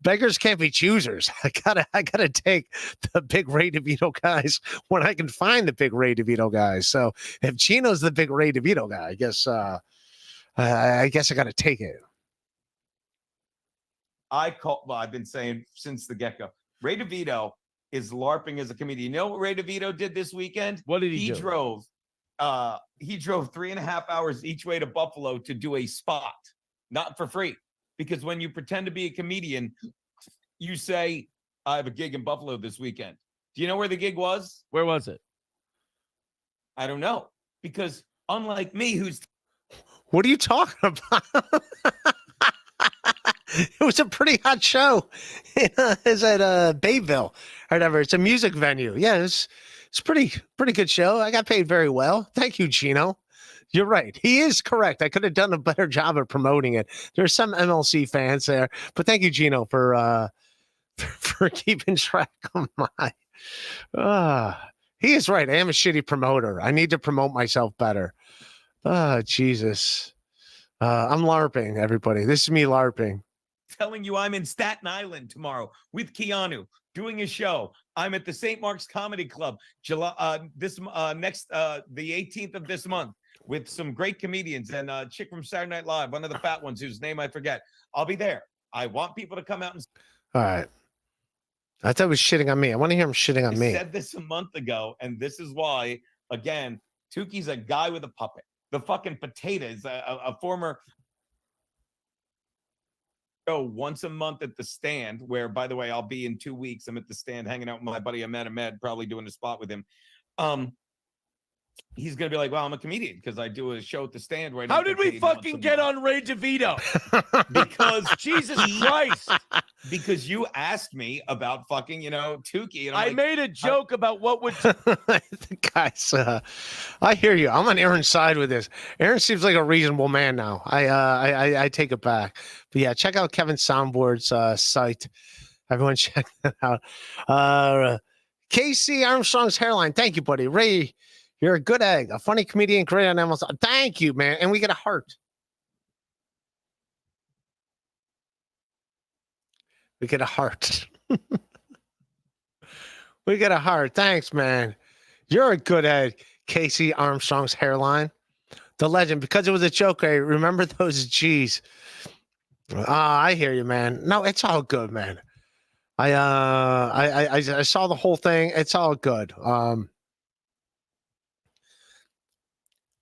beggars can't be choosers. I gotta take the big Ray DeVito guys when I can find the big Ray DeVito guys. So if Gino's the big Ray DeVito guy, I guess I gotta take it. I've been saying since the get-go, Ray DeVito is LARPing as a comedian. You know what Ray DeVito did this weekend? What did he He do? drove 3.5 hours each way to Buffalo to do a spot, not for free. Because when you pretend to be a comedian, you say, I have a gig in Buffalo this weekend. Do you know where the gig was? Where was it? I don't know. Because unlike me, who's What are you talking about? It was a pretty hot show. It's at Bayville or whatever. It's a music venue. Yeah, it's pretty good show. I got paid very well. Thank you, Gino. You're right. He is correct. I could have done a better job of promoting it. There's some MLC fans there, but thank you, Gino, for keeping track of my. He is right. I am a shitty promoter. I need to promote myself better. Jesus. I'm LARPing, everybody. This is me LARPing. telling you I'm in Staten Island tomorrow with Keanu doing a show. I'm at the St. Mark's Comedy Club the 18th of this month with some great comedians and a chick from Saturday Night Live, one of the fat ones whose name I forget. I'll be there. I want people to come out and. All right. I thought it was shitting on me. I want to hear him shitting on me. I said this a month ago, and this is why. Again, Tukey's a guy with a puppet. The fucking potatoes, a former show once a month at the Stand, where, by the way, I'll be in 2 weeks. I'm at the Stand hanging out with my buddy Ahmed, probably doing a spot with him. He's gonna be like, well, I'm a comedian because I do a show at the Stand right now. How did we fucking get on Ray DeVito? Because Jesus Christ. Because you asked me about fucking, Tukey. And I made a joke about what would guys, I hear you. I'm on Aaron's side with this. Aaron seems like a reasonable man now. I take it back. But yeah, check out Kevin Soundboard's site. Everyone check that out. Casey Armstrong's hairline. Thank you, buddy. Ray, you're a good egg. A funny comedian, great on animals. Thank you, man. And we get a heart. We get a heart. We get a heart. Thanks, man. You're a good egg, Casey Armstrong's hairline. The legend, because it was a joke. I remember those G's. I hear you, man. No, it's all good, man. I saw the whole thing. It's all good.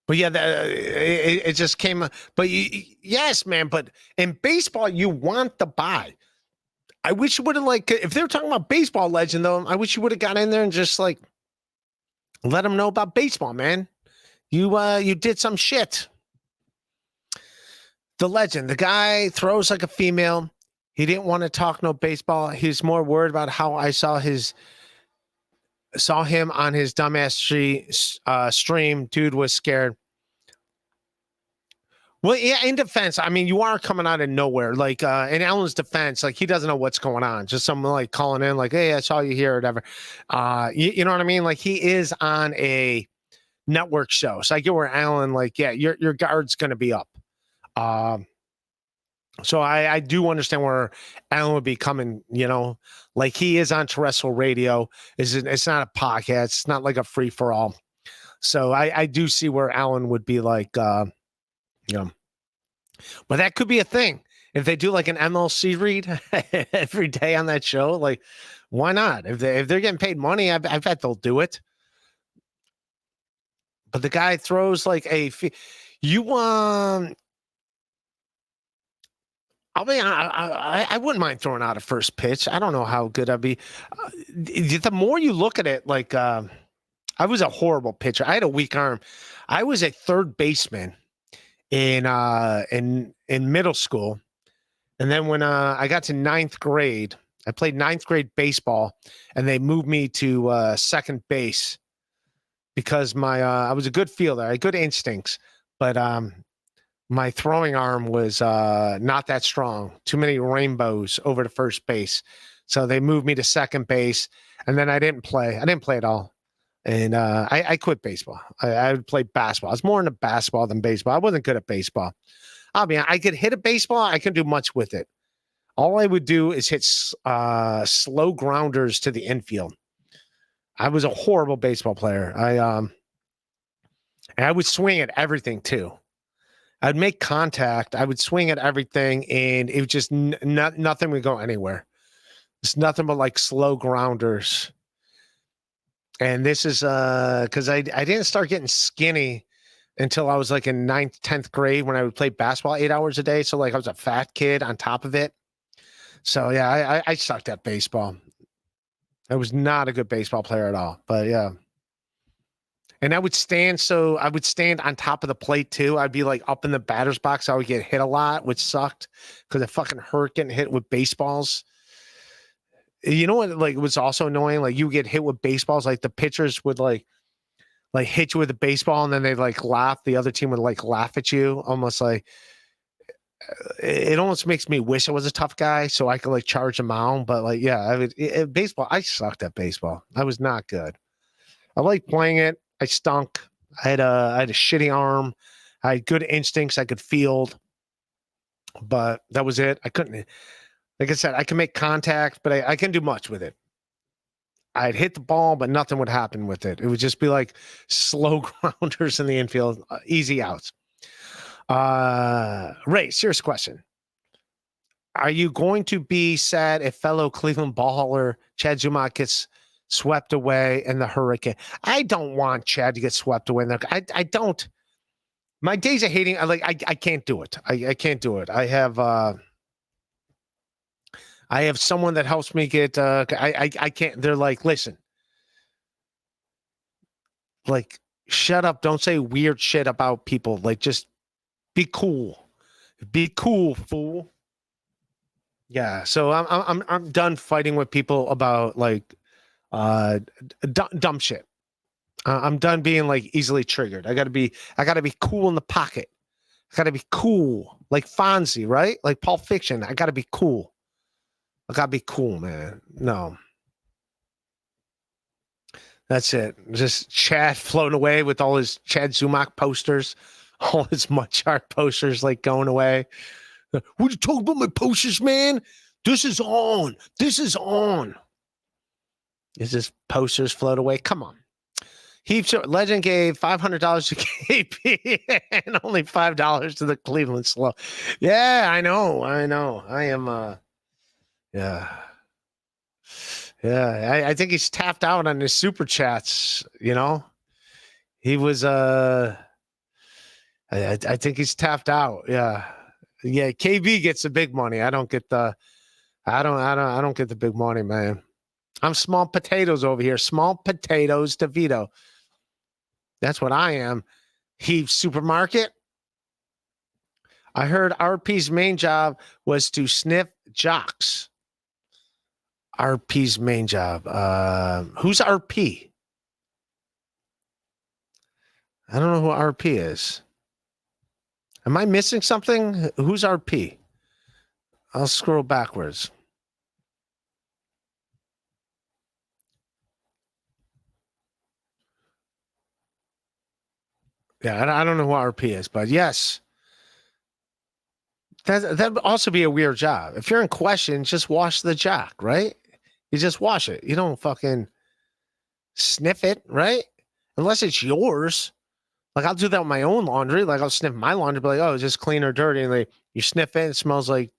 But yeah, it just came. But yes, man. But in baseball, you want the buy. I wish you would have, like, if they were talking about baseball legend, though, I wish you would have got in there and just, like, let them know about baseball, man. You did some shit. The legend, the guy throws like a female. He didn't want to talk no baseball. He's more worried about how I saw him on his dumbass stream. Dude was scared. Well, yeah, in defense, I mean, you are coming out of nowhere. Like, in Alan's defense, like, he doesn't know what's going on. Just someone, like, calling in, like, hey, I saw you here or whatever. You know what I mean? Like, he is on a network show. So I get where Alan, like, yeah, your guard's going to be up. So I do understand where Alan would be coming, like, he is on terrestrial radio. It's not a podcast. It's not like a free-for-all. So I do see where Alan would be like, but that could be a thing. If they do like an MLC read every day on that show, like, why not? If they're getting paid money, I bet they'll do it. But the guy throws like I wouldn't mind throwing out a first pitch. I don't know how good I'd be. The more you look at it, like, I was a horrible pitcher. I had a weak arm. I was a third baseman in middle school. And then when I got to ninth grade, I played ninth grade baseball, and they moved me to second base because I was a good fielder. I had good instincts, but my throwing arm was not that strong. Too many rainbows over to first base. So they moved me to second base, and then I didn't play. I didn't play at all. And I quit baseball. I would play basketball. I was more into basketball than baseball. I wasn't good at baseball. I mean, I could hit a baseball. I couldn't do much with it. All I would do is hit slow grounders to the infield. I was a horrible baseball player. And I would swing at everything too. I'd make contact. I would swing at everything, and it was just nothing would go anywhere. It's nothing but like slow grounders. And this is because I didn't start getting skinny until I was like in 9th, 10th grade when I would play basketball 8 hours a day. So like I was a fat kid on top of it. So yeah, I sucked at baseball. I was not a good baseball player at all. But yeah. And I would stand on top of the plate too. I'd be like up in the batter's box. I would get hit a lot, which sucked because it fucking hurt getting hit with baseballs. You know what? Like was also annoying. Like you get hit with baseballs. Like the pitchers would like hit you with a baseball, and then they like laugh. The other team would like laugh at you, almost like it almost makes me wish I was a tough guy so I could like charge them out. But like, yeah, baseball. I sucked at baseball. I was not good. I liked playing it. I stunk. I had a shitty arm. I had good instincts. I could field, but that was it. I couldn't. Like I said, I can make contact, but I can't do much with it. I'd hit the ball, but nothing would happen with it. It would just be like slow grounders in the infield, easy outs. Ray, serious question. Are you going to be sad if fellow Cleveland ball hauler Chad Zumock gets swept away in the hurricane? I don't want Chad to get swept away in the I don't. My days of hating, I can't do it. I can't do it. I have someone that helps me get I can't. They're like, listen, like, shut up, don't say weird shit about people, like, just be cool, fool. Yeah, so I'm done fighting with people about like dumb shit. I'm done being like easily triggered. I gotta be cool in the pocket. I gotta be cool, like Fonzie, right? Like Pulp Fiction. I gotta be cool. I gotta be cool, man. No. That's it. Just Chad floating away with all his Chad Zumock posters, all his Mudchart posters like going away. What you talking about my posters, man? This is on. This is on. Is this posters float away? Come on. Legend gave $500 to KP and only $5 to the Cleveland Slow. Yeah, I know. I am yeah. Yeah, I think he's tapped out on his super chats, you know. He was I think he's tapped out. Yeah. Yeah, KB gets the big money. I don't get the big money, man. I'm small potatoes over here. Small potatoes DeVito. That's what I am. Heave Supermarket. I heard RP's main job was to sniff jocks. RP's main job. Who's RP? I don't know who RP is. Am I missing something? Who's RP? I'll scroll backwards. Yeah, I don't know who RP is, but yes. That'd also be a weird job. If you're in question, just wash the jock, right? You just wash it. You don't fucking sniff it, right? Unless it's yours. Like, I'll do that with my own laundry. Like, I'll sniff my laundry, be like, oh, it's just clean or dirty. And like, you sniff it, it smells like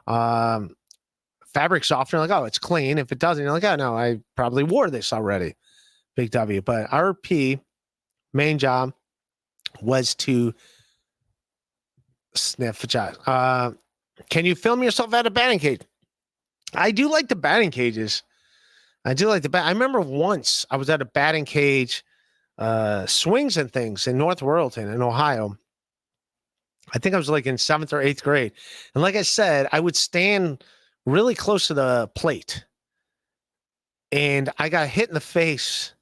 fabric softener. Like, oh, it's clean. If it doesn't, you're like, oh, no, I probably wore this already. Big W. But RP, main job, was to sniff a job. Can you film yourself at a batting cage? I do like the batting cages. I remember once I was at a batting cage, swings and things in North Royalton in Ohio. I think I was like in 7th or 8th grade. And like I said, I would stand really close to the plate. And I got hit in the face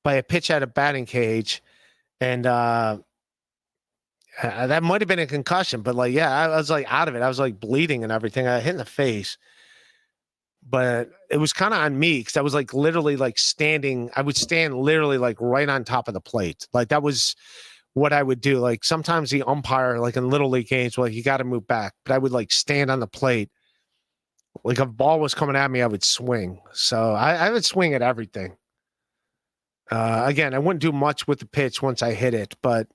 by a pitch at a batting cage. And that might have been a concussion, but like, yeah, I was like out of it. I was like bleeding and everything. I hit in the face. but it was kind of on me because I was like literally like standing. I would stand literally like right on top of the plate. Like that was what I would do. Like sometimes the umpire, like in little league games, like you got to move back, but I would like stand on the plate. Like if a ball was coming at me, I would swing. So I would swing at everything. Again, I wouldn't do much with the pitch once I hit it, but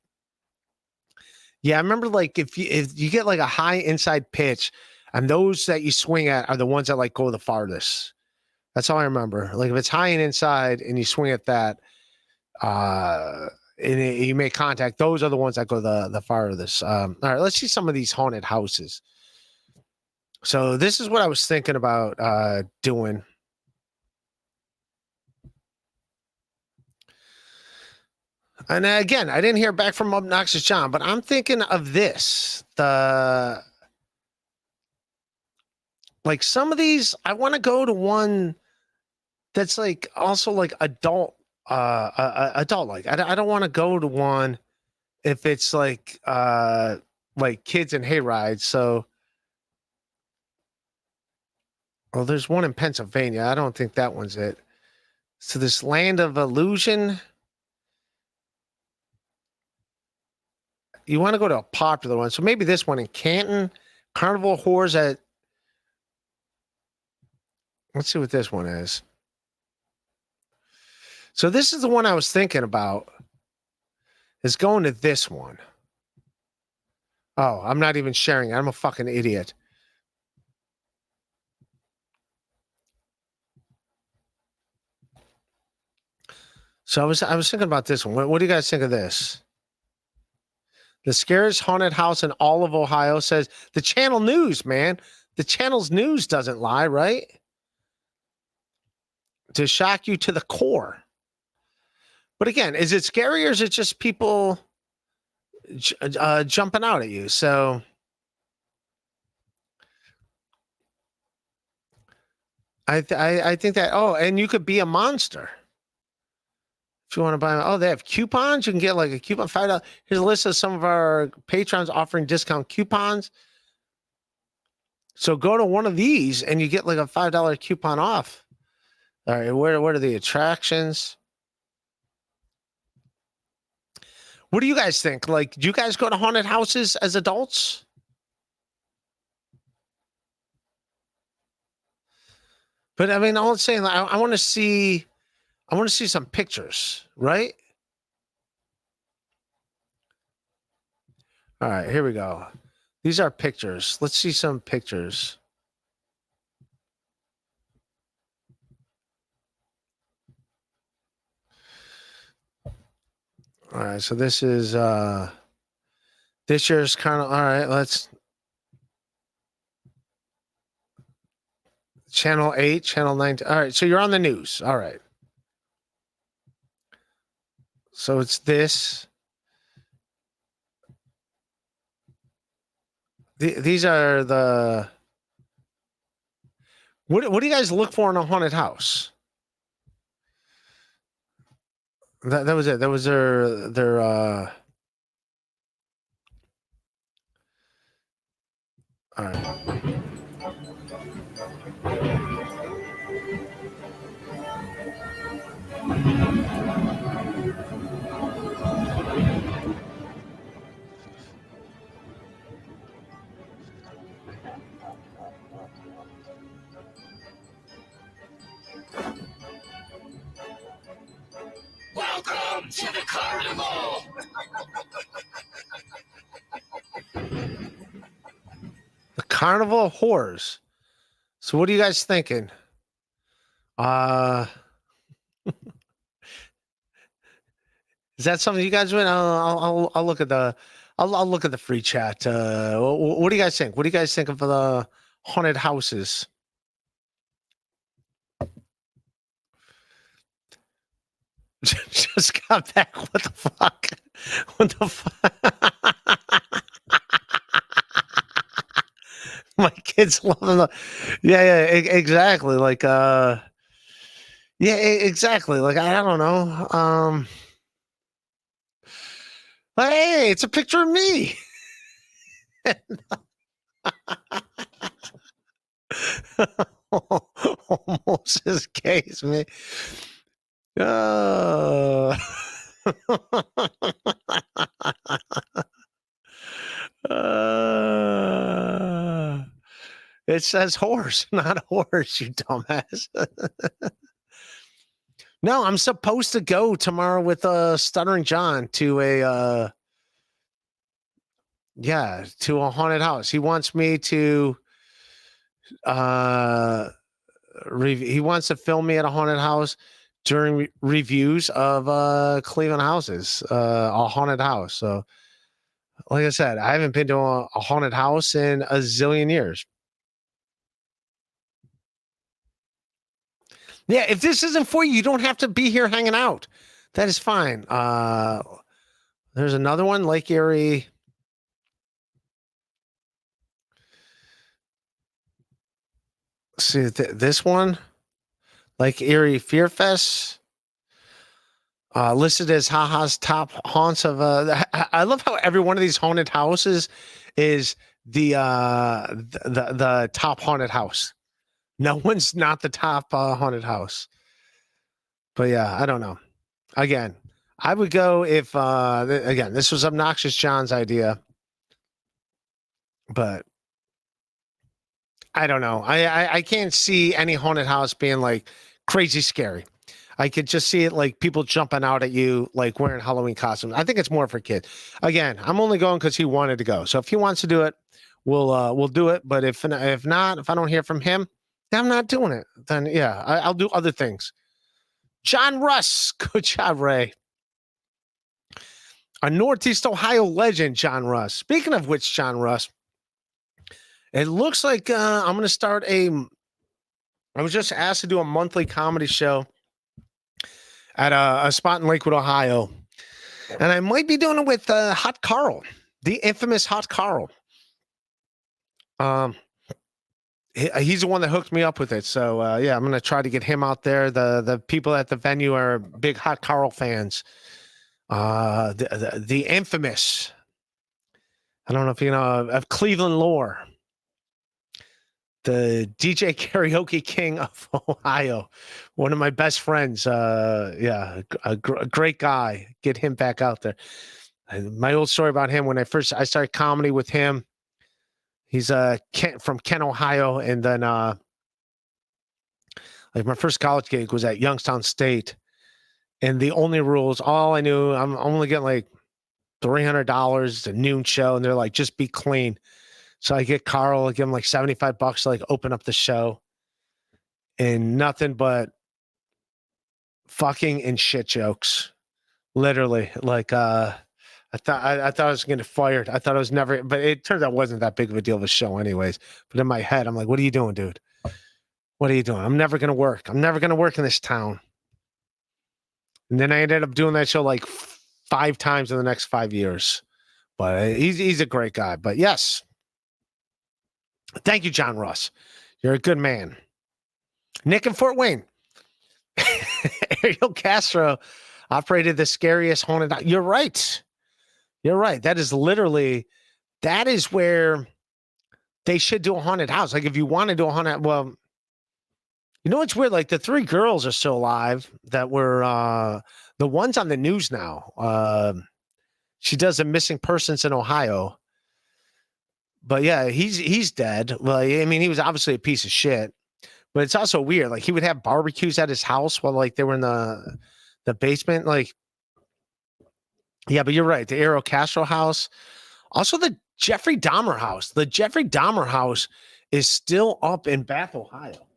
yeah, I remember like if you get like a high inside pitch, and those that you swing at are the ones that like go the farthest. That's all I remember. Like if it's high and inside and you swing at that, and you make contact, those are the ones that go the farthest. All right, let's see some of these haunted houses. So this is what I was thinking about doing. And again, I didn't hear back from Obnoxious John, but I'm thinking of this. Like some of these, I want to go to one that's like also like adult like. I don't want to go to one if it's like kids and hay rides. So well, there's one in Pennsylvania. I don't think that one's it. So this Land of Illusion. You want to go to a popular one. So maybe this one in Canton. Carnival Horrors at. Let's see what this one is. So this is the one I was thinking about. Is going to this one. Oh, I'm not even sharing it. I'm a fucking idiot. So I was thinking about this one. What do you guys think of this? The scariest haunted house in all of Ohio, says the Channel News, man. The Channel's news doesn't lie, right? To shock you to the core. But again, is it scary or is it just people jumping out at you? So I think that, oh, and you could be a monster. If you want to buy, oh, they have coupons. You can get like a coupon, $5. Here's a list of some of our patrons offering discount coupons. So go to one of these and you get like a $5 coupon off. All right, what are the attractions? What do you guys think? Like, do you guys go to haunted houses as adults? But I mean, all I'm saying, I want to see some pictures, right? All right, here we go. These are pictures. Let's see some pictures. All right, so this is this year's kind of, all right, let's Channel 8, Channel 9. All right, so you're on the news. All right. So it's this. These are the. What do you guys look for in a haunted house? That was it. That was their all right. Welcome to the carnival. The Carnival of Horrors. So what are you guys thinking? Is that something you guys win? I'll look at the I'll look at the free chat. What do you guys think? What do you guys think of the haunted houses? Just got back. What the fuck? What the fuck? My kids love them. Yeah, exactly. Like, yeah, exactly. Like, I don't know. Hey, it's a picture of me. almost as gay as me. Uh, it says horse, not horse, you dumbass. No, I'm supposed to go tomorrow with Stuttering John to a to a haunted house. He wants me to he wants to film me at a haunted house during reviews of Cleveland houses, a haunted house. So like I said, I haven't been to a haunted house in a zillion years. Yeah, if this isn't for you, you don't have to be here hanging out. That is fine. There's another one, Lake Erie. See this one, Lake Erie Fear Fest, listed as Haha's top haunts of. I love how every one of these haunted houses is the top haunted house. No one's not the top haunted house. But yeah, I don't know. Again, I would go if again, this was Obnoxious John's idea. But I don't know. I can't see any haunted house being like crazy scary. I could just see it like people jumping out at you, like wearing Halloween costumes. I think it's more for kids. Again, I'm only going because he wanted to go. So if he wants to do it, we'll do it. But if not, if I don't hear from him, then I'm not doing it. Then yeah, I'll do other things. John Russ, good job, Ray. A Northeast Ohio legend, John Russ. Speaking of which, John Russ, it looks like I'm going to start I was just asked to do a monthly comedy show at a spot in Lakewood, Ohio. And I might be doing it with Hot Carl, the infamous Hot Carl. He's the one that hooked me up with it. So, yeah, I'm going to try to get him out there. The people at the venue are big Hot Carl fans. The infamous, I don't know if you know, of Cleveland lore. The DJ karaoke king of Ohio, one of my best friends. A great guy. Get him back out there. My old story about him, when I started comedy with him, he's from Kent, Ohio, and then like my first college gig was at Youngstown State, and the only rules, all I knew, I'm only getting like $300 a noon show, and they're like, just be clean. So I get Carl, I give him like $75 to like open up the show, and nothing but fucking and shit jokes. Literally. Like I thought I was gonna get fired. I thought I was never, but it turns out it wasn't that big of a deal of a show anyways. But in my head, I'm like, what are you doing, dude? What are you doing? I'm never gonna work. I'm never gonna work in this town. And then I ended up doing that show like 5 times in the next 5 years. But he's a great guy. But yes. Thank you, John Ross. You're a good man. Nick in Fort Wayne. Ariel Castro operated the scariest haunted house. You're right. You're right. That is where they should do a haunted house. Like if you want to do a haunted, well, you know what's weird? Like the 3 girls are still alive that were the ones on the news now. She does the missing persons in Ohio. But yeah, he's dead. Well, I mean, he was obviously a piece of shit. But it's also weird. Like he would have barbecues at his house while like they were in the basement. Like, yeah, but you're right. The Ariel Castro house. Also the Jeffrey Dahmer house. The Jeffrey Dahmer house is still up in Bath, Ohio.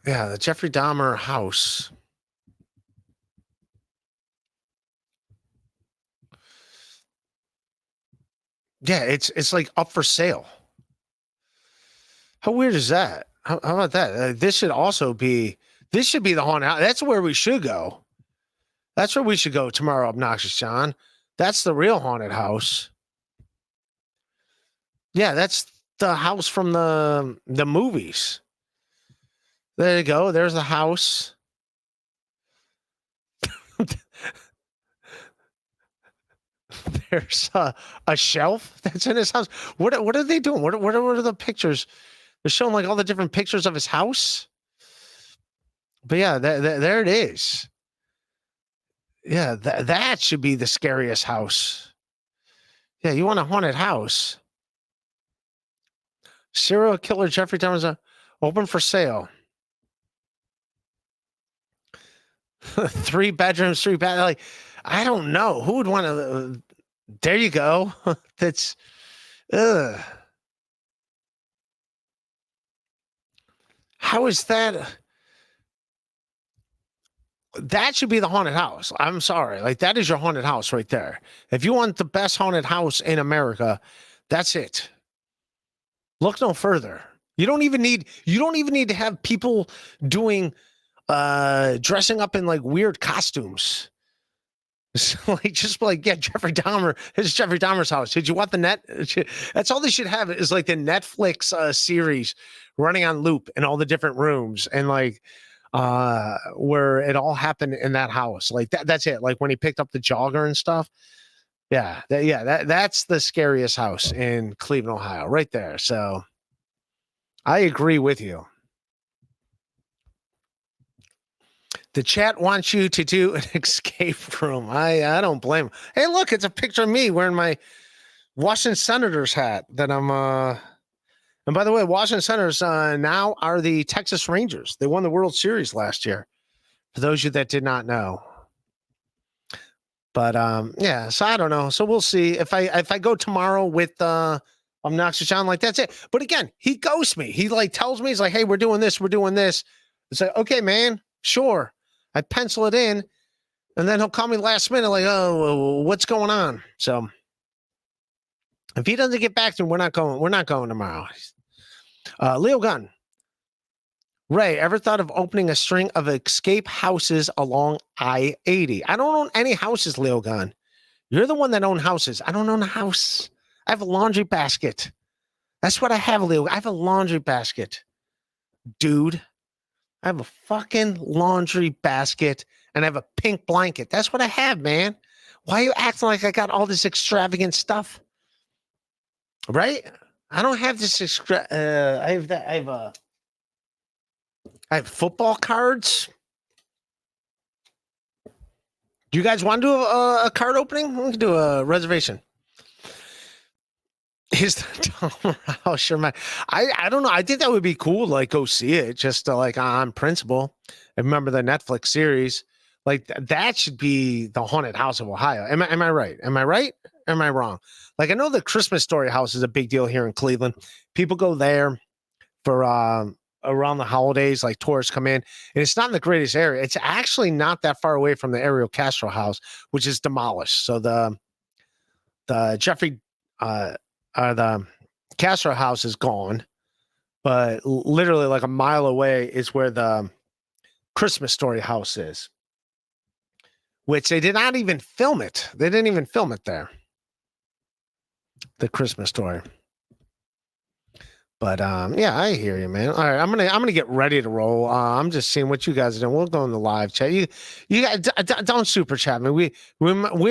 Yeah, the Jeffrey Dahmer house. Yeah, it's like up for sale. How weird is that? How about that? This should be the haunted house. That's where we should go. That's where we should go tomorrow, Obnoxious John. That's the real haunted house. Yeah, that's the house from the movies. There you go. There's the house. There's a shelf that's in his house. What are they doing? What are the pictures? They're showing like all the different pictures of his house. But yeah, there it is. Yeah, that should be the scariest house. Yeah, you want a haunted house. Serial killer Jeffrey Dahmer's open for sale. 3 bedrooms, 3 bath. Like, I don't know who would want to. There you go. That's. Ugh. How is that? That should be the haunted house. I'm sorry. Like, that is your haunted house right there. If you want the best haunted house in America, that's it. Look no further. You don't even need to have people doing dressing up in like weird costumes. So, like, just like, yeah, Jeffrey Dahmer. This is Jeffrey Dahmer's house. Did you want the net? That's all they should have is like the Netflix series running on loop in all the different rooms and like where it all happened in that house. Like that's it. Like when he picked up the jogger and stuff. Yeah, that's the scariest house in Cleveland, Ohio, right there. So I agree with you. The chat wants you to do an escape room. I don't blame them. Hey, look, it's a picture of me wearing my Washington Senators hat that I'm and by the way, Washington Senators now are the Texas Rangers. They won the World Series last year. For those of you that did not know. But yeah, so I don't know. So we'll see if I go tomorrow with Obnoxious John, like that's it. But again, he ghosts me. He like tells me, he's like, hey, we're doing this. It's like, okay, man, sure. I pencil it in, and then he'll call me last minute, like, oh, what's going on? So if he doesn't get back to me, we're not going tomorrow. Leo Gunn. Ray, ever thought of opening a string of escape houses along I-80? I don't own any houses, Leo Gunn. You're the one that owns houses. I don't own a house. I have a laundry basket. That's what I have, Leo. I have a laundry basket. Dude, I have a fucking laundry basket and I have a pink blanket. That's what I have, man. Why are you acting like I got all this extravagant stuff? Right? I don't have this I have football cards. Do you guys want to do a card opening? We can do a reservation. Is the Dahmer house sure, man? I don't know. I think that would be cool. Like, go see it just like on principle. I remember the Netflix series. Like that should be the haunted house of Ohio. Am I right? Am I right? Am I wrong? Like I know the Christmas Story house is a big deal here in Cleveland. People go there for around the holidays, like tourists come in, and it's not in the greatest area. It's actually not that far away from the Ariel Castro house, which is demolished. So the Jeffrey the Castro house is gone, but literally like a mile away is where the Christmas Story house is, which they did not even film it. They didn't even film it there. The Christmas Story. But yeah, I hear you, man. All right, I'm gonna get ready to roll. I'm just seeing what you guys are doing. We'll go in the live chat. You guys don't super chat me. We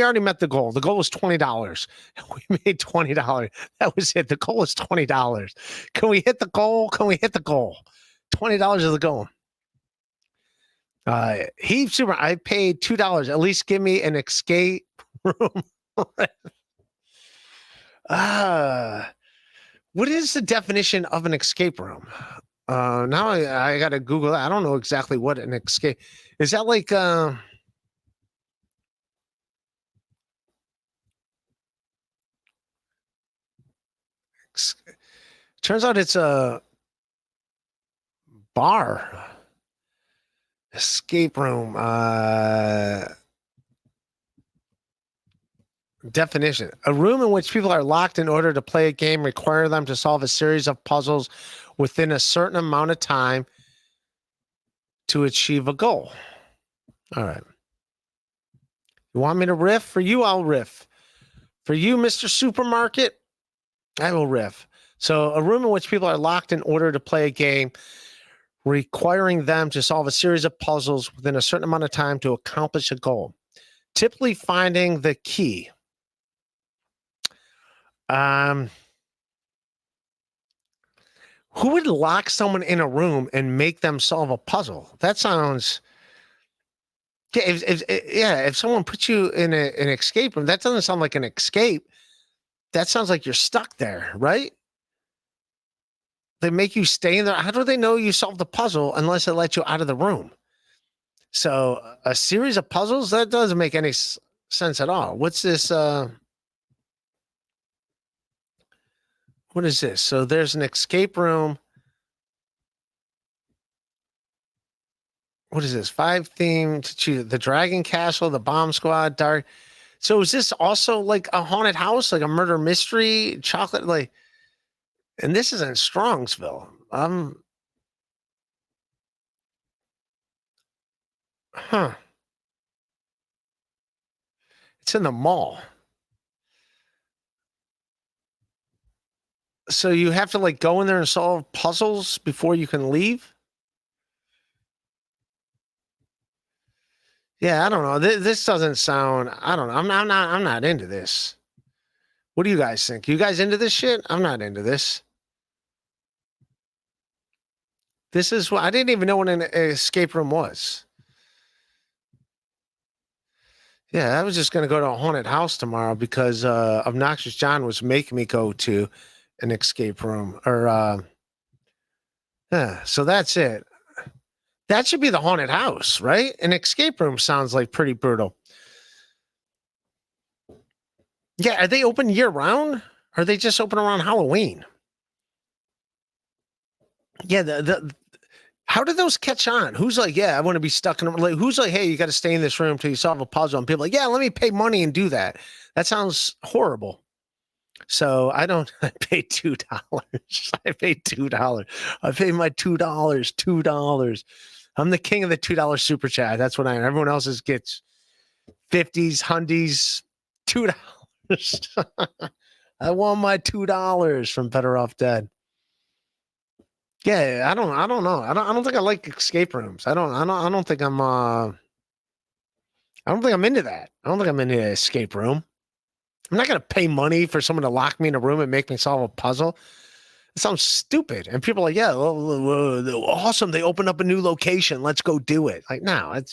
already met the goal. The goal was $20. We made $20. That was it. The goal was $20. Can we hit the goal? Can we hit the goal? $20 is the goal. He super. I paid $2. At least give me an escape room. What is the definition of an escape room? Now I got to Google that. I don't know exactly what an escape is. That like turns out it's a bar. Escape room. Definition: a room in which people are locked in order to play a game, require them to solve a series of puzzles within a certain amount of time to achieve a goal. All right. You want me to riff? For you, I'll riff. For you, Mr. Supermarket, I will riff. So a room in which people are locked in order to play a game, requiring them to solve a series of puzzles within a certain amount of time to accomplish a goal. Typically finding the key. Who would lock someone in a room and make them solve a puzzle? That sounds. Yeah, if someone puts you in an escape room, that doesn't sound like an escape. That sounds like you're stuck there, right? They make you stay in there. How do they know you solved the puzzle unless they let you out of the room? So a series of puzzles, that doesn't make any sense at all. What's this? What is this? So there's an escape room. What is this? 5 themed to choose: the Dragon Castle, the Bomb Squad, Dark. So is this also like a haunted house, like a murder mystery, chocolate, like? And this is in Strongsville. Huh. It's in the mall. So you have to like go in there and solve puzzles before you can leave? Yeah, I don't know. This doesn't sound. I don't know. I'm not into this. What do you guys think? You guys into this shit? I'm not into this. This is what I didn't even know what an escape room was. Yeah, I was just gonna go to a haunted house tomorrow because Obnoxious John was making me go to an escape room. Or yeah, so that's it. That should be the haunted house, right? An escape room sounds like pretty brutal. Yeah, are they open year round? Or are they just open around Halloween? Yeah, how did those catch on? Who's like, yeah, I want to be stuck in a, like, who's like, hey, you got to stay in this room till you solve a puzzle, and people like, yeah, let me pay money and do that. That sounds horrible. So I don't. I paid $2. I paid $2. I paid my $2. $2. I'm the king of the $2 super chat. That's what I am. Everyone else's gets 50s, hundies, $2. I want my $2 from Better Off Dead. Yeah, I don't know. I don't think I like escape rooms. I don't think I'm into that. I don't think I'm into an escape room. I'm not gonna pay money for someone to lock me in a room and make me solve a puzzle. It sounds stupid. And people are like, yeah, awesome. They opened up a new location. Let's go do it. Like, no, I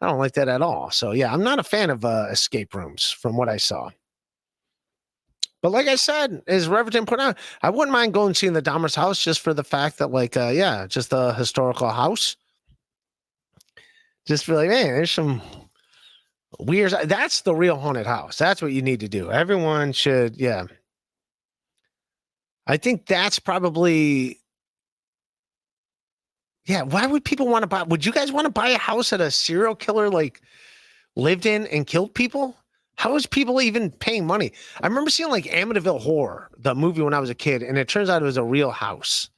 don't like that at all. So yeah, I'm not a fan of escape rooms from what I saw. But like I said, as Reverend put out, I wouldn't mind going and seeing the Dahmer's house just for the fact that, like, yeah, just a historical house. Just for like, man, there's some weird. That's the real haunted house. That's what you need to do. Everyone should, yeah. I think that's probably, yeah. Why would people want to buy? Would you guys want to buy a house that a serial killer like lived in and killed people? How is people even paying money? I remember seeing like Amityville Horror, the movie, when I was a kid, and it turns out it was a real house.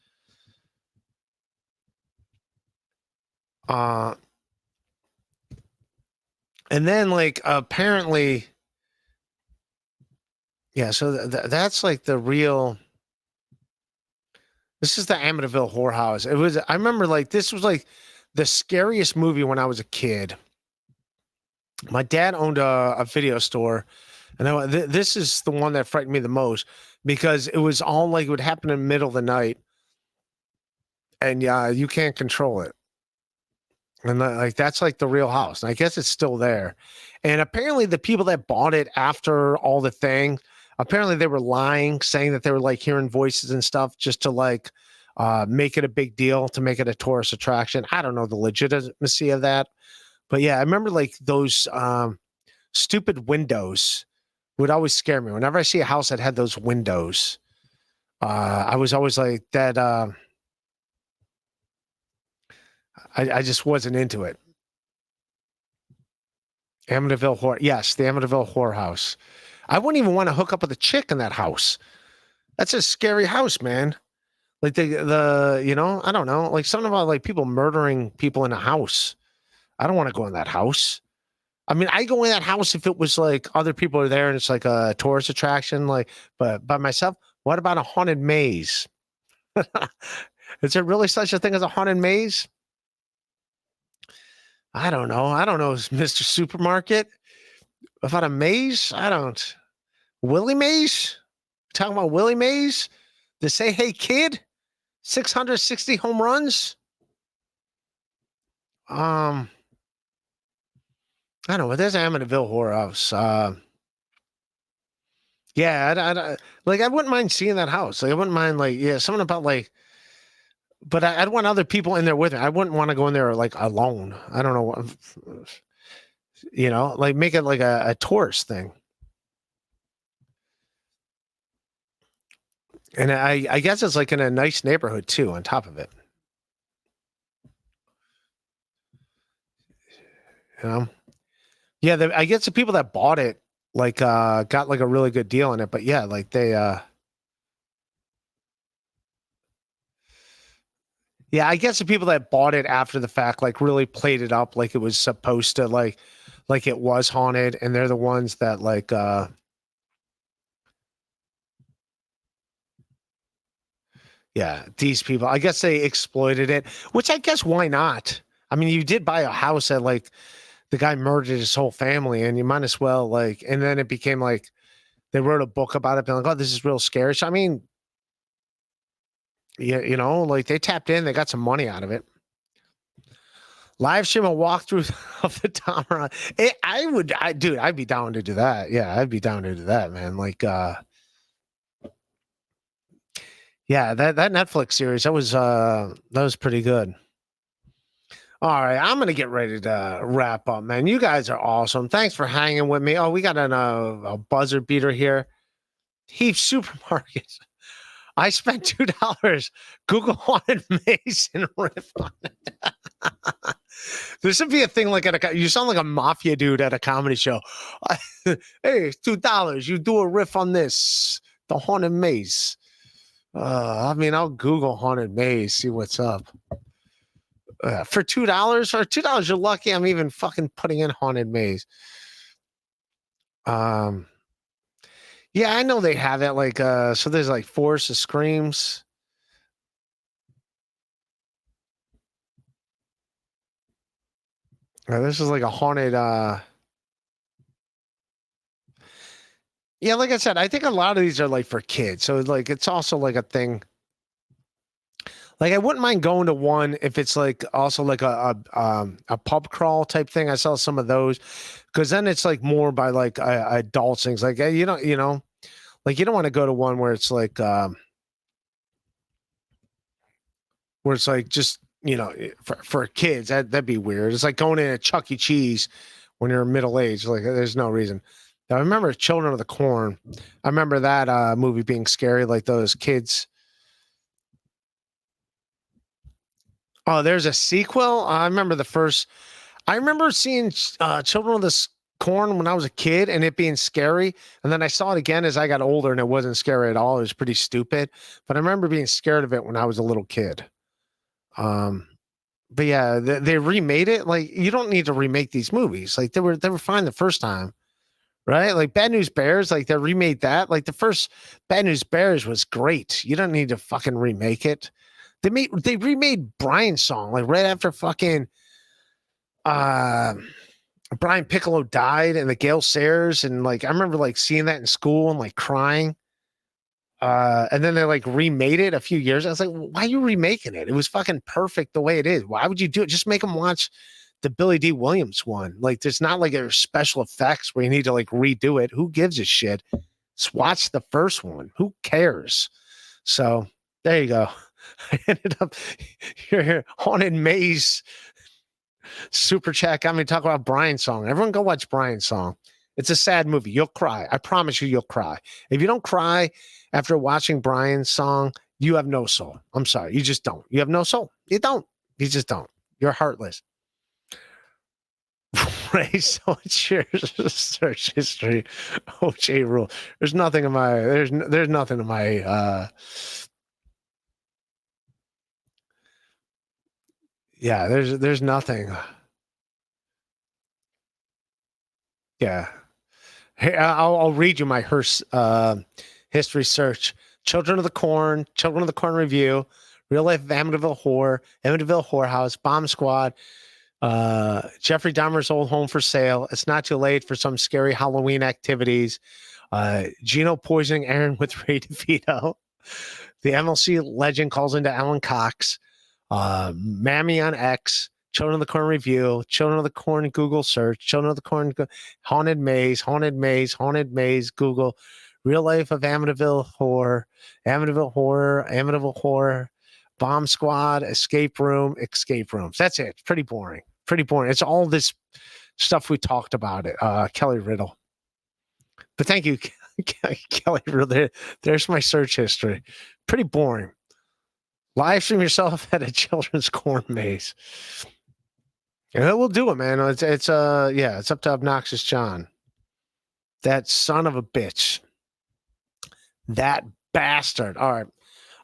And then like apparently, yeah. So that's like the real. This is the Amityville Horror House. It was. I remember like this was like the scariest movie when I was a kid. My dad owned a video store, and this is the one that frightened me the most because it was all like it would happen in the middle of the night, and yeah, you can't control it. And like that's like the real house, and I guess it's still there. And apparently, the people that bought it after all the thing, apparently they were lying, saying that they were like hearing voices and stuff just to like make it a big deal, to make it a tourist attraction. I don't know the legitimacy of that. But yeah, I remember like those stupid windows would always scare me. Whenever I see a house that had those windows, I was always like that. I just wasn't into it. Amityville Horror. Yes, the Amityville Horror House. I wouldn't even want to hook up with a chick in that house. That's a scary house, man. Like the you know, I don't know, like something about like people murdering people in a house. I don't want to go in that house. I mean, I go in that house if it was like other people are there and it's like a tourist attraction, like, but by myself. What about a haunted maze? Is there really such a thing as a haunted maze? I don't know. I don't know, Mr. Supermarket. About a maze? I don't. Willie Maze? talking about Willie Mays, the Say Hey Kid, 660 home runs. I don't know, but there's Amityville Horror House. Yeah, I wouldn't mind seeing that house. Like, I wouldn't mind, like, yeah, something about like, but I'd want other people in there with me. I wouldn't want to go in there like alone. I don't know what, like make it like a tourist thing. And I guess it's like in a nice neighborhood too, on top of it. Yeah, I guess the people that bought it like got like a really good deal on it, but yeah, like they yeah, I guess the people that bought it after the fact like really played it up like it was supposed to, like it was haunted, and they're the ones that like yeah, these people, I guess they exploited it, which I guess why not? I mean, you did buy a house that like the guy murdered his whole family, and you might as well like, and then it became like they wrote a book about it, being like, oh, this is real scary. So, I mean, yeah, like they tapped in, they got some money out of it. Live stream a walkthrough of the Tamara. I'd be down to do that. Yeah, I'd be down to do that, man. Like, yeah, that Netflix series, that was pretty good. All right, I'm gonna get ready to wrap up, man. You guys are awesome. Thanks for hanging with me. Oh, we got a buzzer beater here. Heath Supermarkets. I spent $2. Google Haunted Maze and riff on it. There should be a thing like you sound like a mafia dude at a comedy show. Hey, $2. You do a riff on this, the Haunted Maze. I mean, I'll Google Haunted Maze, see what's up. For $2, or $2, you're lucky I'm even fucking putting in Haunted Maze. Yeah, I know they have it. Like, so there's like Forest of Screams. This is like a haunted. Yeah, like I said, I think a lot of these are like for kids. So like, it's also like a thing. Like, I wouldn't mind going to one if it's like also like a pub crawl type thing. I saw some of those, because then it's like more by like adults things. Like, like you don't want to go to one where it's like just for kids. That'd be weird. It's like going in a Chuck E. Cheese when you're middle aged. Like, there's no reason. Now, I remember Children of the Corn. I remember that movie being scary. Like those kids. Oh, there's a sequel. I remember the first. I remember seeing Children of the Corn when I was a kid and it being scary. And then I saw it again as I got older and it wasn't scary at all. It was pretty stupid. But I remember being scared of it when I was a little kid. But yeah, they remade it. Like, you don't need to remake these movies. Like, they were fine the first time, right? Like Bad News Bears, like they remade that. Like the first Bad News Bears was great. You don't need to fucking remake it. They remade Brian's song like right after fucking Brian Piccolo died and the Gale Sayers, and like I remember like seeing that in school and like crying. And then they like remade it a few years. I was like, why are you remaking it? It was fucking perfect the way it is. Why would you do it? Just make them watch the Billy D. Williams one. Like, there's not like a special effects where you need to like redo it. Who gives a shit? Just watch the first one. Who cares? So there you go. I ended up here, Haunted Maze super chat got me to talk about Brian's song. Everyone go watch Brian's song. It's a sad movie. You'll cry. I promise you'll cry. If you don't cry after watching Brian's song, you have no soul. I'm sorry. You just don't. You have no soul. You don't. You just don't. You're heartless. Ray, so it's your search history. OJ rule. There's nothing in my. There's nothing in my. Yeah, there's nothing. Yeah. Hey, I'll read you my Hearst history search. Children of the Corn review, Real Life Amityville Horror, Amityville Whorehouse, Bomb Squad, Jeffrey Dahmer's Old Home for Sale, It's Not Too Late for Some Scary Halloween Activities, Gino poisoning Aaron with Ray DeVito. The MLC legend calls into Alan Cox. Mammy on X. Children of the Corn review. Children of the Corn Google search. Children of the Corn Haunted Maze. Haunted Maze. Haunted Maze. Google. Real Life of Amityville Horror. Amityville Horror. Amityville Horror. Bomb Squad. Escape Room. Escape Rooms. That's it. It's pretty boring. Pretty boring. It's all this stuff we talked about. Kelly Riddle. But thank you, Kelly Riddle. There's my search history. Pretty boring. Live stream yourself at a children's corn maze. Yeah, we'll do it, man. It's up to Obnoxious John. That son of a bitch. That bastard. All right.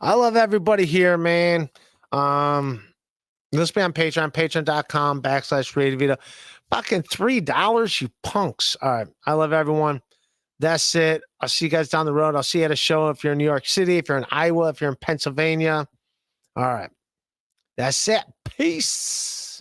I love everybody here, man. Let's be on Patreon, patreon.com/RadioVito. Fucking $3, you punks. All right. I love everyone. That's it. I'll see you guys down the road. I'll see you at a show if you're in New York City, if you're in Iowa, if you're in Pennsylvania. All right. That's it. Peace.